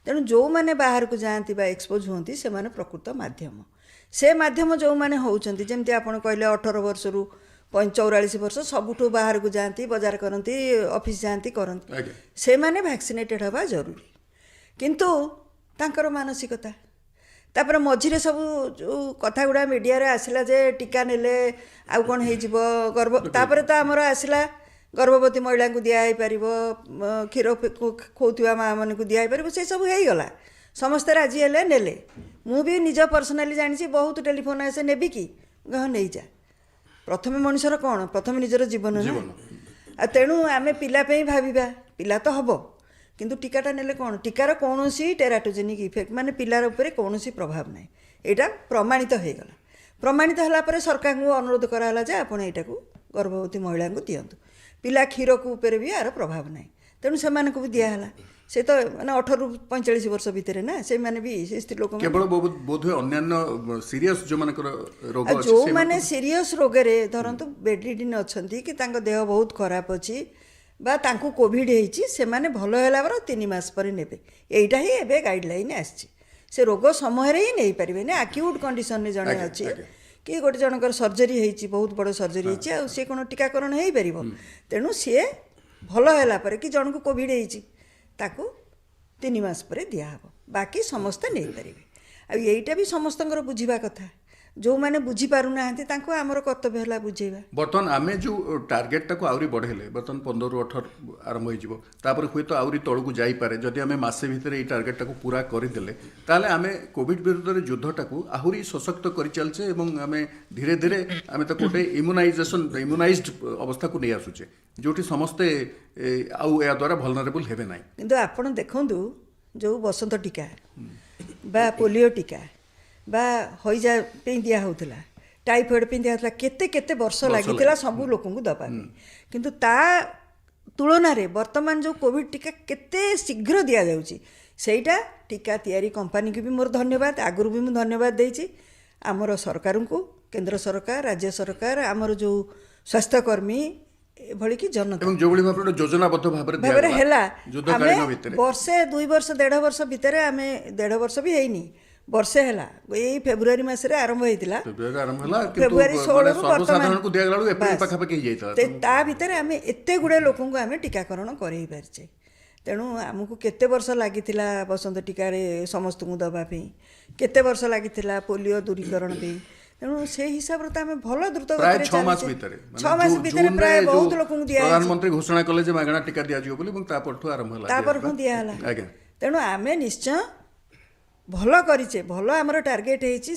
तेणु जो मैंने बाहर को जाती एक्सपोज होती से माने प्रकृत माध्यम से माध्यम जो मैंने होती जमती आप कहले 18 वर्ष रु 44 वर्ष सबुठू बाहर को जाती बजार करती ऑफिस जाती करती से माने वैक्सीनेटेड हवा जरूरी किंतु तांकर मानसिकता तापर मझिरे सब जो कथा गुड़ा मीडिया रे आसला जे टीका नेले आ कौन हो गर्भ तापर तो आमर आसला गर्भवती महिला को दिखाई पार क्षीर खोवा माँ मन को दिखाई पार से सब हो गला समस्ते राजी हेले नेले मु भी निज पर्सनाली जानी बहुत टेलीफोन आसे नेबी कि गह नहीं जा प्रथम मनुष्यर कौन प्रथम निजर जीवन ना तेणु आम पिलापी भाविबा पिला तो हम किंतु टीकाटा नेले कौन टीकार कौन टेराटोजेनिक इफेक्ट माने पिलार उपरे कौन प्रभाव ना यहाँ प्रमाणित हो गला प्रमाणित है सरकार को अनुरोध कराला जे आपण यहाँ को गर्भवती महिला को दिंतु पिला क्षीर को ऊपर भी यार प्रभाव ना तेणु से भी दिहला से तो मैंने 18 रु 45 वर्ष भितर ना से माने भी से स्त्री लोक केवल बोध अन्य सीरियस जो मानकर रोग जो माने सीरियस रोग रे धरंतु बेडरिडन अछंती कि तांको देह बहुत खराब अछि बा तांको कोविड हेछि से माने भलो होला पर 3 मास पर नेबे एटा ही एबे गाइडलाइन आछि से रोग समय रे ही नहीं परिबे ना एक्यूट कंडीशन ने जणे अछि कि गोटे जनकर सर्जरी हेछि बहुत बड़ सर्जरी हेछि आ से कोन टीकाकरण हेइ परिबो तेणु से भलो होला पर कि जन को कोविड हेछि ତାକୁ 3 ମାସ ପରେ ଦିଆହେବ, ବାକି ସମସ୍ତେ ନେଇପାରିବେ। ଆଉ ଏଇଟା ବି ସମସ୍ତଙ୍କର ବୁଝିବା କଥା, ଯେଉଁମାନେ ବୁଝିପାରୁନାହାନ୍ତି ତାଙ୍କୁ ଆମର କର୍ତ୍ତବ୍ୟ ହେଲା ବୁଝେଇବା। ବର୍ତ୍ତମାନ ଆମେ ଯେଉଁ ଟାର୍ଗେଟଟାକୁ ଆହୁରି ବଢ଼େଇଲେ, ବର୍ତ୍ତମାନ 15ରୁ 18 ଆରମ୍ଭ ହୋଇଯିବ, ତାପରେ ହୁଏତ ଆହୁରି ତଳକୁ ଯାଇପାରେ। ଯଦି ଆମେ ମାସେ ଭିତରେ ଏଇ ଟାର୍ଗେଟଟାକୁ ପୁରା କରିଦେଲେ ତାହେଲେ ଆମେ କୋଭିଡ଼ ବିରୁଦ୍ଧରେ ଯୁଦ୍ଧଟାକୁ ଆହୁରି ସଶକ୍ତ କରିଚାଲିଛେ ଏବଂ ଆମେ ଧୀରେ ଧୀରେ ଆମେ ତାକୁ ଗୋଟେ ଇମ୍ୟୁନାଇଜ୍ଡ ଅବସ୍ଥାକୁ ନେଇ ଆସୁଛେ, ଯେଉଁଠି ସମସ୍ତେ ଆଉ ଏହା ଦ୍ୱାରା ଭଲନରେବୁଲ୍ ହେବେ ନାହିଁ। କିନ୍ତୁ ଆପଣ ଦେଖନ୍ତୁ, ଯେଉଁ ବସନ୍ତ ଟୀକା ବା ପୋଲିଓ ଟୀକା ବା ହଇଜା ପାଇଁ ଦିଆ ହେଉଥିଲା, ଟାଇଫଏଡ଼୍ ପାଇଁ ଦିଆ ହେଉଥିଲା, କେତେ କେତେ ବର୍ଷ ଲାଗିଥିଲା ସବୁ ଲୋକଙ୍କୁ ଦେବା ପାଇଁ। କିନ୍ତୁ ତା ତୁଳନାରେ ବର୍ତ୍ତମାନ ଯେଉଁ କୋଭିଡ଼ ଟୀକା କେତେ ଶୀଘ୍ର ଦିଆଯାଉଛି, ସେଇଟା ଟୀକା ତିଆରି କମ୍ପାନୀକୁ ବି ମୋର ଧନ୍ୟବାଦ, ଆଗରୁ ବି ମୁଁ ଧନ୍ୟବାଦ ଦେଇଛି। ଆମର ସରକାରଙ୍କୁ, କେନ୍ଦ୍ର ସରକାର, ରାଜ୍ୟ ସରକାର, ଆମର ଯେଉଁ ସ୍ୱାସ୍ଥ୍ୟକର୍ମୀ, ଏଭଳି କି ଜନତା ଏବଂ ଯେଉଁଭଳି ଭାବରେ ଗୋଟେ ଯୋଜନାବଦ୍ଧ ଭାବରେ ହେଲା। ଆମେ ଯୁଦ୍ଧକାଳୀନ ଭିତରେ ବର୍ଷେ 2 ବର୍ଷ 1.5 ବର୍ଷ ଭିତରେ, ଆମେ 1.5 ବର୍ଷ ବି ହେଇନି, ବର୍ଷେ ହେଲା, ଏଇ ଫେବୃଆରୀ ମାସରେ ଆରମ୍ଭ ହେଇଥିଲା। ଫେବୃଆରୀ 16ରୁ ସର୍ବସାଧାରଣଙ୍କୁ ଦିଆଗଲା ବେଳକୁ ଏପ୍ରିଲ ପାଖାପାଖି ହେଇଯାଇଥିଲା। ତା ଭିତରେ ଆମେ ଏତେ ଗୁଡ଼େ ଲୋକଙ୍କୁ ଆମେ ଟୀକାକରଣ କରେଇ ପାରିଛେ। ତେଣୁ ଆମକୁ କେତେ ବର୍ଷ ଲାଗିଥିଲା ବସନ୍ତ ଟୀକାରେ ସମସ୍ତଙ୍କୁ ଦେବା ପାଇଁ, କେତେ ବର୍ଷ ଲାଗିଥିଲା ପୋଲିଓ ଦୂରୀକରଣ ପାଇଁ। ତେଣୁ ସେଇ ହିସାବରେ ତ ଆମେ ଭଲ ଦ୍ରୁତ ପ୍ରାୟ 6 ମାସ ଭିତରେ 6 ମାସ ଭିତରେ ପ୍ରାୟ ବହୁତ ଲୋକଙ୍କୁ ଦିଆ ପ୍ରଧାନମନ୍ତ୍ରୀ ଘୋଷଣା କଲେ ଯେ ମାଗଣା ଟୀକା ଦିଆଯିବ ବୋଲି, ଏବଂ ତାପରଠୁ ଆରମ୍ଭ ହେଲା, ତାପରଠୁ ଦିଆହେଲା। ଆଜ୍ଞା। ତେଣୁ ଆମେ ନିଶ୍ଚୟ ଭଲ କରିଛେ, ଭଲ ଆମର ଟାର୍ଗେଟ୍ ହେଇଛି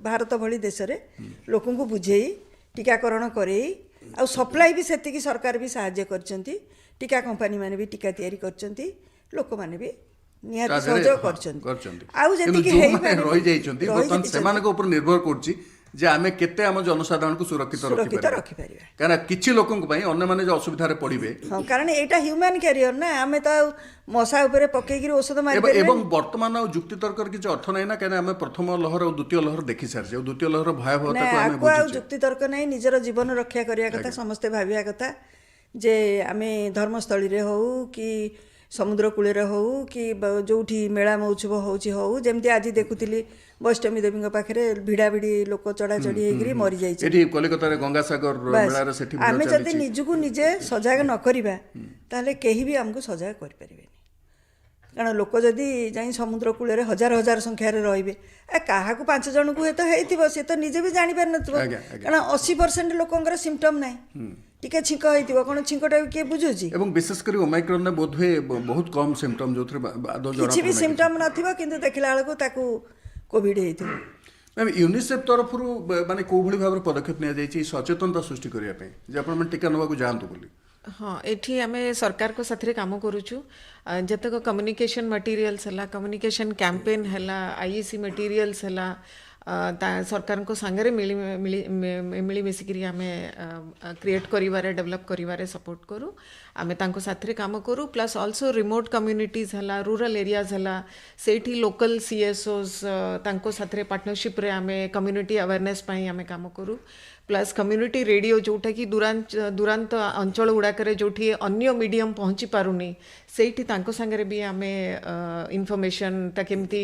ଭାରତ ଭଳି ଦେଶରେ ଲୋକଙ୍କୁ ବୁଝେଇ ଟୀକାକରଣ କରେଇ, ଆଉ ସପ୍ଲାଇ ବି ସେତିକି ସରକାର ବି ସାହାଯ୍ୟ କରିଛନ୍ତି, ଟୀକା କମ୍ପାନୀମାନେ ବି ଟୀକା ତିଆରି କରିଛନ୍ତି, ଲୋକମାନେ ବି ନିହାତି ସହଯୋଗ କରିଛନ୍ତି। ଆଉ ଯେତିକି ରହିଯାଇଛନ୍ତି ବର୍ତ୍ତମାନ ସେମାନଙ୍କ ଉପରେ ନିର୍ଭର କରୁଛି ଯେ ଆମେ କେତେ ଆମ ଜନସାଧାରଣଙ୍କୁ ସୁରକ୍ଷିତ ରଖିପାରିବା। କାରଣ କିଛି ଲୋକଙ୍କ ପାଇଁ ଅନ୍ୟମାନେ ଯେ ଅସୁବିଧାରେ ପଡ଼ିବେ, ହଁ, କାରଣ ଏଇଟା ହ୍ୟୁମାନ୍ କ୍ୟାରିୟର ନା, ଆମେ ତ ଆଉ ମଶା ଉପରେ ପକେଇକିରି ଔଷଧ ମାରିପାରିବା। ଏବଂ ବର୍ତ୍ତମାନ ଆଉ ଯୁକ୍ତିତର୍କର କିଛି ଅର୍ଥ ନାହିଁ ନା, କାରଣ ଆମେ ପ୍ରଥମ ଲହର ଆଉ ଦ୍ୱିତୀୟ ଲହର ଦେଖି ସାରିଛେ, ଆଉ ଦ୍ୱିତୀୟ ଲହର ଭୟାବହତାକୁ ଆମେ ଆକୁ ଆଉ ଯୁକ୍ତିତର୍କ ନାହିଁ, ନିଜର ଜୀବନ ରକ୍ଷା କରିବା କଥା। ସମସ୍ତେ ଭାବିବା କଥା ଯେ ଆମେ ଧର୍ମସ୍ଥଳୀରେ ହଉ କି ସମୁଦ୍ର କୂଳରେ ହଉ କି ଯେଉଁଠି ମେଳା ମହୋତ୍ସବ ହେଉଛି ହଉ, ଯେମିତି ଆଜି ଦେଖୁଥିଲି ବୈଷ୍ଣବୀ ଦେବୀଙ୍କ ପାଖରେ ଭିଡ଼ାଭିଡ଼ି ଲୋକ ଚଢ଼ାଚଢ଼ି ହେଇକିରି ମରିଯାଇଛି। ଏଠି କଲିକତାରେ ଗଙ୍ଗାସାଗର ମେଳାରେ ସେଠି ଆମେ ଯଦି ନିଜକୁ ନିଜେ ସଜାଗ ନ କରିବା ତାହେଲେ କେହି ବି ଆମକୁ ସଜାଗ କରିପାରିବେନି। କାରଣ ଲୋକ ଯଦି ଯାଇ ସମୁଦ୍ର କୂଳରେ ହଜାର ହଜାର ସଂଖ୍ୟାରେ ରହିବେ, କାହାକୁ 5 ଜଣଙ୍କୁ ହୁଏତ ହେଇଥିବ, ସେ ତ ନିଜେ ବି ଜାଣିପାରିନଥିବ। କାରଣ 80% ଲୋକଙ୍କର ସିମ୍ପଟମ୍ ନାହିଁ, ଟିକେ ଛିଙ୍କ ହେଇଥିବ, କ'ଣ ଛିଙ୍କଟା କିଏ ବୁଝୁଛି? ଏବଂ ବିଶେଷ କରି ଓମାଇକ୍ରନରେ ବୋଧହୁଏ ବହୁତ କମ୍ ସିମ୍ପଟମ୍, ଯେଉଁଥିରେ କିଛି ବି ସିମ୍ପଟମ୍ ନଥିବ, କିନ୍ତୁ ଦେଖିଲା ବେଳକୁ ତାକୁ କୋଭିଡ ହେଇଥିବ। ୟୁନିସେଫ୍ ତରଫରୁ ମାନେ କେଉଁଭଳି ଭାବରେ ପଦକ୍ଷେପ ନିଆଯାଇଛି ସଚେତନତା ସୃଷ୍ଟି କରିବା ପାଇଁ ଯେ ଆପଣମାନେ ଟୀକା ନେବାକୁ ଯାଆନ୍ତୁ ବୋଲି? ହଁ, ଏଠି ଆମେ ସରକାରଙ୍କ ସାଥିରେ କାମ କରୁଛୁ। ଯେତେକ କମ୍ୟୁନିକେସନ୍ ମେଟେରିଆଲ୍ସ ହେଲା, କମ୍ୟୁନିକେସନ୍ କ୍ୟାମ୍ପେନ୍ ହେଲା, IEC ମେଟେରିଆଲ୍ସ ହେଲା, ସରକାରଙ୍କ ସାଙ୍ଗରେ ମିଳିମିଶିକିରି ଆମେ କ୍ରିଏଟ୍ କରିବାରେ, ଡେଭଲପ୍ କରିବାରେ ସପୋର୍ଟ କରୁ। ଆମେ ତାଙ୍କ ସାଥିରେ କାମ କରୁ। ପ୍ଲସ୍ ଅଲସୋ ରିମୋଟ୍ କମ୍ୟୁନିଟିଜ୍ ହେଲା, ରୁରାଲ୍ ଏରିଆଜ୍ ହେଲା, ସେଇଠି ଲୋକାଲ୍ CSOs ତାଙ୍କ ସାଥିରେ ପାର୍ଟନରସିପ୍ରେ ଆମେ କମ୍ୟୁନିଟି ଆୱାରନେସ୍ ପାଇଁ ଆମେ କାମ କରୁ। ପ୍ଲସ୍ କମ୍ୟୁନିଟି ରେଡ଼ିଓ, ଯେଉଁଟାକି ଦୂରାନ୍ତ ଅଞ୍ଚଳ ଗୁଡ଼ାକରେ ଯେଉଁଠି ଅନ୍ୟ ମିଡ଼ିୟମ୍ ପହଞ୍ଚି ପାରୁନି, ସେଇଠି ତାଙ୍କ ସାଙ୍ଗରେ ବି ଆମେ ଇନଫର୍ମେସନ୍ଟା କେମିତି,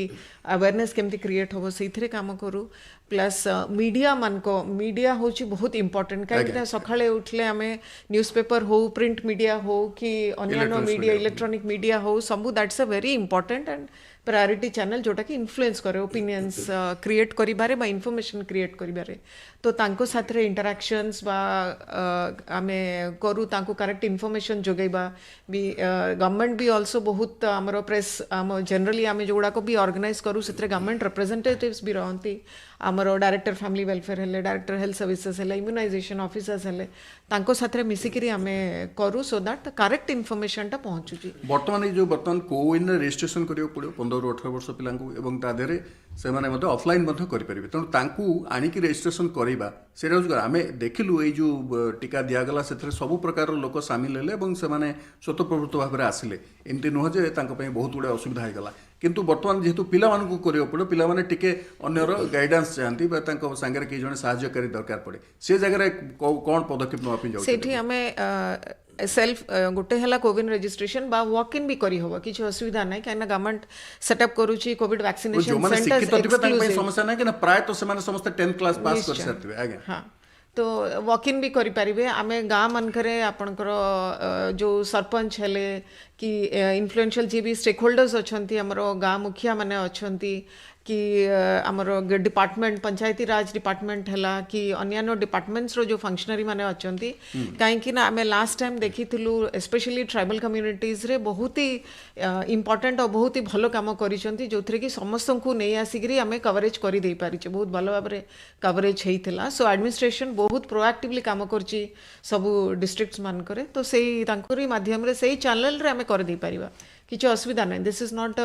ଆୱାରନେସ୍ କେମିତି କ୍ରିଏଟ୍ ହେବ, ସେଇଥିରେ କାମ କରୁ। ପ୍ଲସ୍ ମିଡ଼ିଆ ହେଉଛି ବହୁତ ଇମ୍ପର୍ଟାଣ୍ଟ, କାହିଁକିନା ସକାଳେ ଉଠିଲେ ଆମେ ନ୍ୟୁଜ୍ ପେପର୍ ହଉ, ପ୍ରିଣ୍ଟ ମିଡ଼ିଆ ହଉ କି ଅନ୍ୟାନ୍ୟ ମିଡ଼ିଆ, ଇଲେକ୍ଟ୍ରୋନିକ୍ ମିଡ଼ିଆ ହଉ, ସବୁ ଦ୍ୟାଟ୍ସ ଅ very important and priority channel, ଯେଉଁଟାକି ଇନଫ୍ଲୁଏନ୍ସ କରେ ଓପିନିଅନ୍ସ କ୍ରିଏଟ୍ କରିବାରେ ବା ଇନଫର୍ମେସନ୍ କ୍ରିଏଟ୍ କରିବାରେ। ତ ତାଙ୍କ ସାଥିରେ ଇଣ୍ଟରାକ୍ସନ୍ସ ବା ଆମେ କରୁ, ତାଙ୍କୁ କରେକ୍ଟ ଇନଫର୍ମେସନ୍ ଯୋଗାଇବା ବି। ଗଭର୍ଣ୍ଣମେଣ୍ଟ ବି ଅଲସୋ ବହୁତ ଆମର ପ୍ରେସ୍, ଆମ ଜେନେରାଲି ଆମେ ଯେଉଁଗୁଡ଼ାକ ବି ଅର୍ଗାନାଇଜ୍ କରୁ, ସେଥିରେ ଗଭର୍ଣ୍ଣମେଣ୍ଟ ରିପ୍ରେଜେଣ୍ଟେଟିଭ୍ସ ବି ରହନ୍ତି। ଆମର ଡାଇରେକ୍ଟର ଫ୍ୟାମିଲି ୱେଲଫେୟାର ହେଲେ, ଡାଇରେକ୍ଟର ହେଲ୍ଥ ସର୍ଭିସେସ୍ ହେଲେ, ଇମ୍ୟୁନାଇଜେସନ୍ ଅଫିସର୍ସ ହେଲେ, ତାଙ୍କ ସାଥିରେ ମିଶିକିରି ଆମେ କରୁ, ସୋ ଦ୍ୟାଟ୍ କରେକ୍ଟ ଇନଫର୍ମେସନ୍ଟା ପହଞ୍ଚୁଛି। ବର୍ତ୍ତମାନ କୋୱିନ୍ରେ ରେଜିଷ୍ଟ୍ରେସନ୍ କରିବାକୁ ପଡ଼ିବ 15ରୁ 18 ବର୍ଷ ପିଲାଙ୍କୁ, ଏବଂ ତା ଦେହରେ ସେମାନେ ମଧ୍ୟ ଅଫଲାଇନ୍ ମଧ୍ୟ କରିପାରିବେ। ତେଣୁ ତାଙ୍କୁ ଆଣିକି ରେଜିଷ୍ଟ୍ରେସନ୍ କରିବା, ସେଇଟା ହେଉଛି ଆମେ ଦେଖିଲୁ ଏଇ ଯେଉଁ ଟୀକା ଦିଆଗଲା ସେଥିରେ ସବୁ ପ୍ରକାରର ଲୋକ ସାମିଲ ହେଲେ ଏବଂ ସେମାନେ ସ୍ୱତଃପ୍ରବୃତ୍ତ ଭାବରେ ଆସିଲେ। ଏମିତି ନୁହଁ ଯେ ତାଙ୍କ ପାଇଁ ବହୁତ ଗୁଡ଼ିଏ ଅସୁବିଧା ହେଇଗଲା। କିନ୍ତୁ ବର୍ତ୍ତମାନ ଯେହେତୁ ପିଲାମାନଙ୍କୁ କରିବାକୁ ପଡ଼ିବ, ପିଲାମାନେ ଟିକେ ଅନ୍ୟର ଗାଇଡାନ୍ସ ଚାହାନ୍ତି ବା ତାଙ୍କ ସାଙ୍ଗରେ କେହି ଜଣେ ସାହାଯ୍ୟକାରୀ ଦରକାର ପଡ଼େ, ସେ ଜାଗାରେ କ'ଣ ପଦକ୍ଷେପ ନେବା ପାଇଁ ଯାଉଛି? ସେଇଠି ଆମେ ସେଲ୍ଫ ଗୋଟେ ହେଲା କୋୱିନ୍ ରେଜିଷ୍ଟ୍ରେସନ୍ ବା ୱାକ୍ ଇନ୍ ବି କରିହେବ, କିଛି ଅସୁବିଧା ନାହିଁ, କାହିଁକିନା ଗଭର୍ଣ୍ଣମେଣ୍ଟ ସେଟଅପ୍ କରୁଛି କୋଭିଡ୍ ଭ୍ୟାକ୍ସିନେସନ୍ ସେଣ୍ଟର୍ସ। ଶିକ୍ଷିତ ଥିବେ ତାଙ୍କ ପାଇଁ ସମସ୍ୟା ନାହିଁ, କାହିଁକିନା ପ୍ରାୟତଃ ସେମାନେ ସମସ୍ତେ 10th କ୍ଲାସ୍ ପାସ୍ କରିସାରିଥିବେ। ଆଜ୍ଞା, ହଁ, तो वॉक इन भी करें आम गाँ मानकरे आपणकर जो सरपंच हेले कि इन्फ्लुएंशियल जी भी स्टेक होल्डर्स अच्छा आमर गाँ मुखिया माने अच्छा कि आमर डिपार्टमेंट पंचायती राज डिपार्टमेंट है कि अन्य डिपार्टमेंट्स रो जो फंक्शनरी माने अच्छा कहीं आम लास्ट टाइम देखी स्पेशली ट्राइबल कम्युनिटीज रे बहुत ही इम्पोर्टेंट और बहुत ही भल काम करिसेंती जो थरे कि समस्त को नहीं आसिक आम कवरेज कर दे पारिचे बहुत भल भाव में कवरेज होता सो एडमिनिस्ट्रेशन बहुत प्रोएक्टिवली काम करची सबू डिस्ट्रिक्ट्स मानकरे तो से माध्यम से ही चैनल रे आम कर दे पारिबा किसी असुविधा नहीं दिस इज नॉट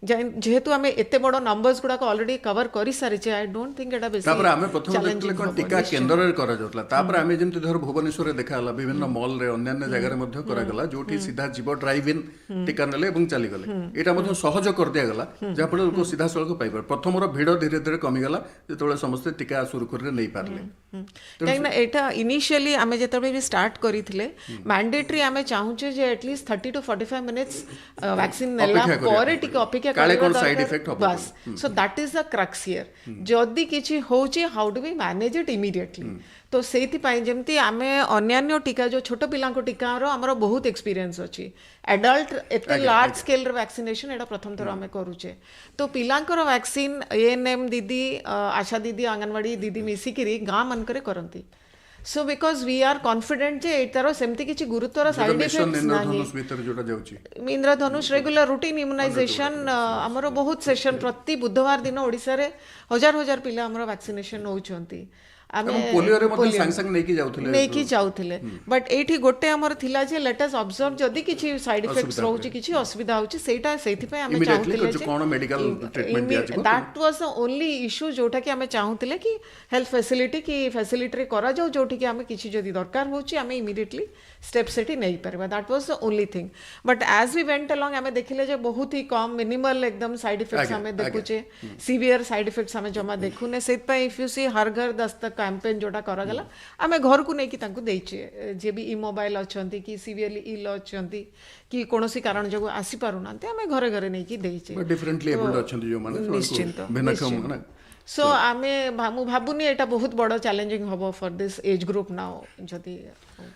जेहेतु आम एत बड़ नंबर्स गुड़ाक ऑलरेडी कवर कर सारी आई डोंट थिंक एटा बेसी तापर आमे प्रथम देखले कोन टीका केंद्र रे करा जातला तापर आमे जेमति धर भुवनेश्वर रे देखाला विभिन्न मॉल रे अन्य जगह रे मध्ये करा गला जोठी सीधा जीव ड्राइव इन टीका नेले एवं चली गले एटा मध्ये सहज कर दिया गला जा फल लोक सीधा सळक पाइबर प्रथम रो भीड़ धीरे धीरे कमी गला जेतोले समस्त टीका सुरखुर रे नै पारले कहीं एटा इनिशियली आमे जेतबे भी स्टार्ट करिथिले मैंडेटरी आमे चाहूचे जे एटलीस्ट 30 to 45 मिनिट्स वैक्सीन नेला परे टिके अपेक्षा करबा बस so that is the crux here जदी किछि होची how do we manage it immediately तो सेति पाई जेमती आमे अन्य टीका जो छोट पिला को टीका रो हमरो बहुत एक्सपीरियंस अछि एडल्ट एते लार्ज स्केल रे वैक्सीनेशन एटा प्रथम थर आमे करूचे तो पिलांकर वैक्सीन एएनएम दीदी आशा दीदी आंगनवाड़ी दीदी मिसिकिरी गाँ मनकरे करंती so because we are confident जे एटारो सेमती किछि गुरुतर साइड इफेक्ट्स नाही इंद्रधनुष रेगुलर रूटीन इम्यूनाइजेशन हमरो बहुत सेशन प्रति बुधवार दिन ओडिसा रे हजार हजार पिला हमरो वैक्सीनेशन होउछंती आमे पोलियो रे मध्ये संग संग नै की जाउथिले बट एठी गोटे हमर थिला जे लेट अस ऑब्जर्व जदी किछि साइड इफेक्ट्स रहउछि किछि असुविधा होछि सेटा सेथि पे आमे चाहूथिले जे कोन मेडिकल ट्रीटमेंट दिया जिवो that was the only issue जोटा कि आमे चाहूथिले कि हेल्थ फैसिलिटी की फैसिलिटी रे करा जाउ जोठी कि आमे किछि जदी दरकार होछि आमे इमीडिएटली स्टेप सेठी नै परबा that was the only thing but as we went along आमे देखिले जे बहुत ही कम मिनिमल एकदम साइड इफेक्ट्स आमे देखुचे सीवियर साइड इफेक्ट्स आमे जमा देखुने सेत पे इफ यू सी हर घर दस्तक कैंपेन जोटा करा गला आमे घर को नै कि तांको देइचे जे भी इमोबाइल अछंती कि सीवियरली इल अछंती कि कोनोसी कारण जगो आसी पारु नांते आमे घरे घरे नै कि देइचे डिफरेंटली एबल्ड अछंती जो माने निश्चिंत भिन्नक्षम ना सो आमे मु भाबुनी एटा बहुत बड़ चैलेंजिंग हबो for this age group now जदी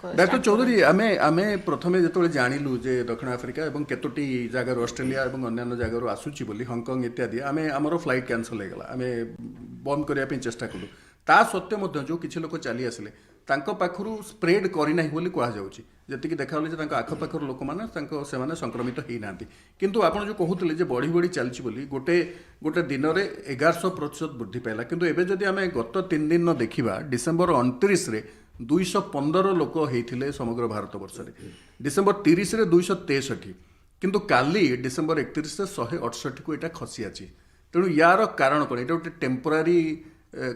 डॉक्टर चौधरी आमे प्रथमे जेतोले जानिलु जे दक्षिण अफ्रिका एवं केतोटी जगह ऑस्ट्रेलिया एवं अन्य जगह आसुची बोली हांगकांग इत्यादि आमे हमरो फ्लाइट कैंसिल हो गला आमे बंद करिया पे चेष्टा कलु ता सत्य मध्य जो किछि लोक चली आसिले तांको पाखरु स्प्रेड करि नाही बोली कहा जाउची जति कि देखाउले जे तांको आख पाखर लोक माने तांको से माने संक्रमित हेई नांती किंतु आपण जो कहउतले जे बढी बढी चलची बोली गोटे दिन रे 1100% वृद्धि पाइला किंतु एबे जदि आमे गत 3 दिन न देखिबा डिसेंबर 29 रे 215 लोक हेइथिले समग्र भारत वर्ष रे डिसेंबर 30 रे 263 किंतु काली डिसेंबर 31 से 168 को एटा खसी आछि तेणु यार कारण कोन एटा गोटे टेम्पररी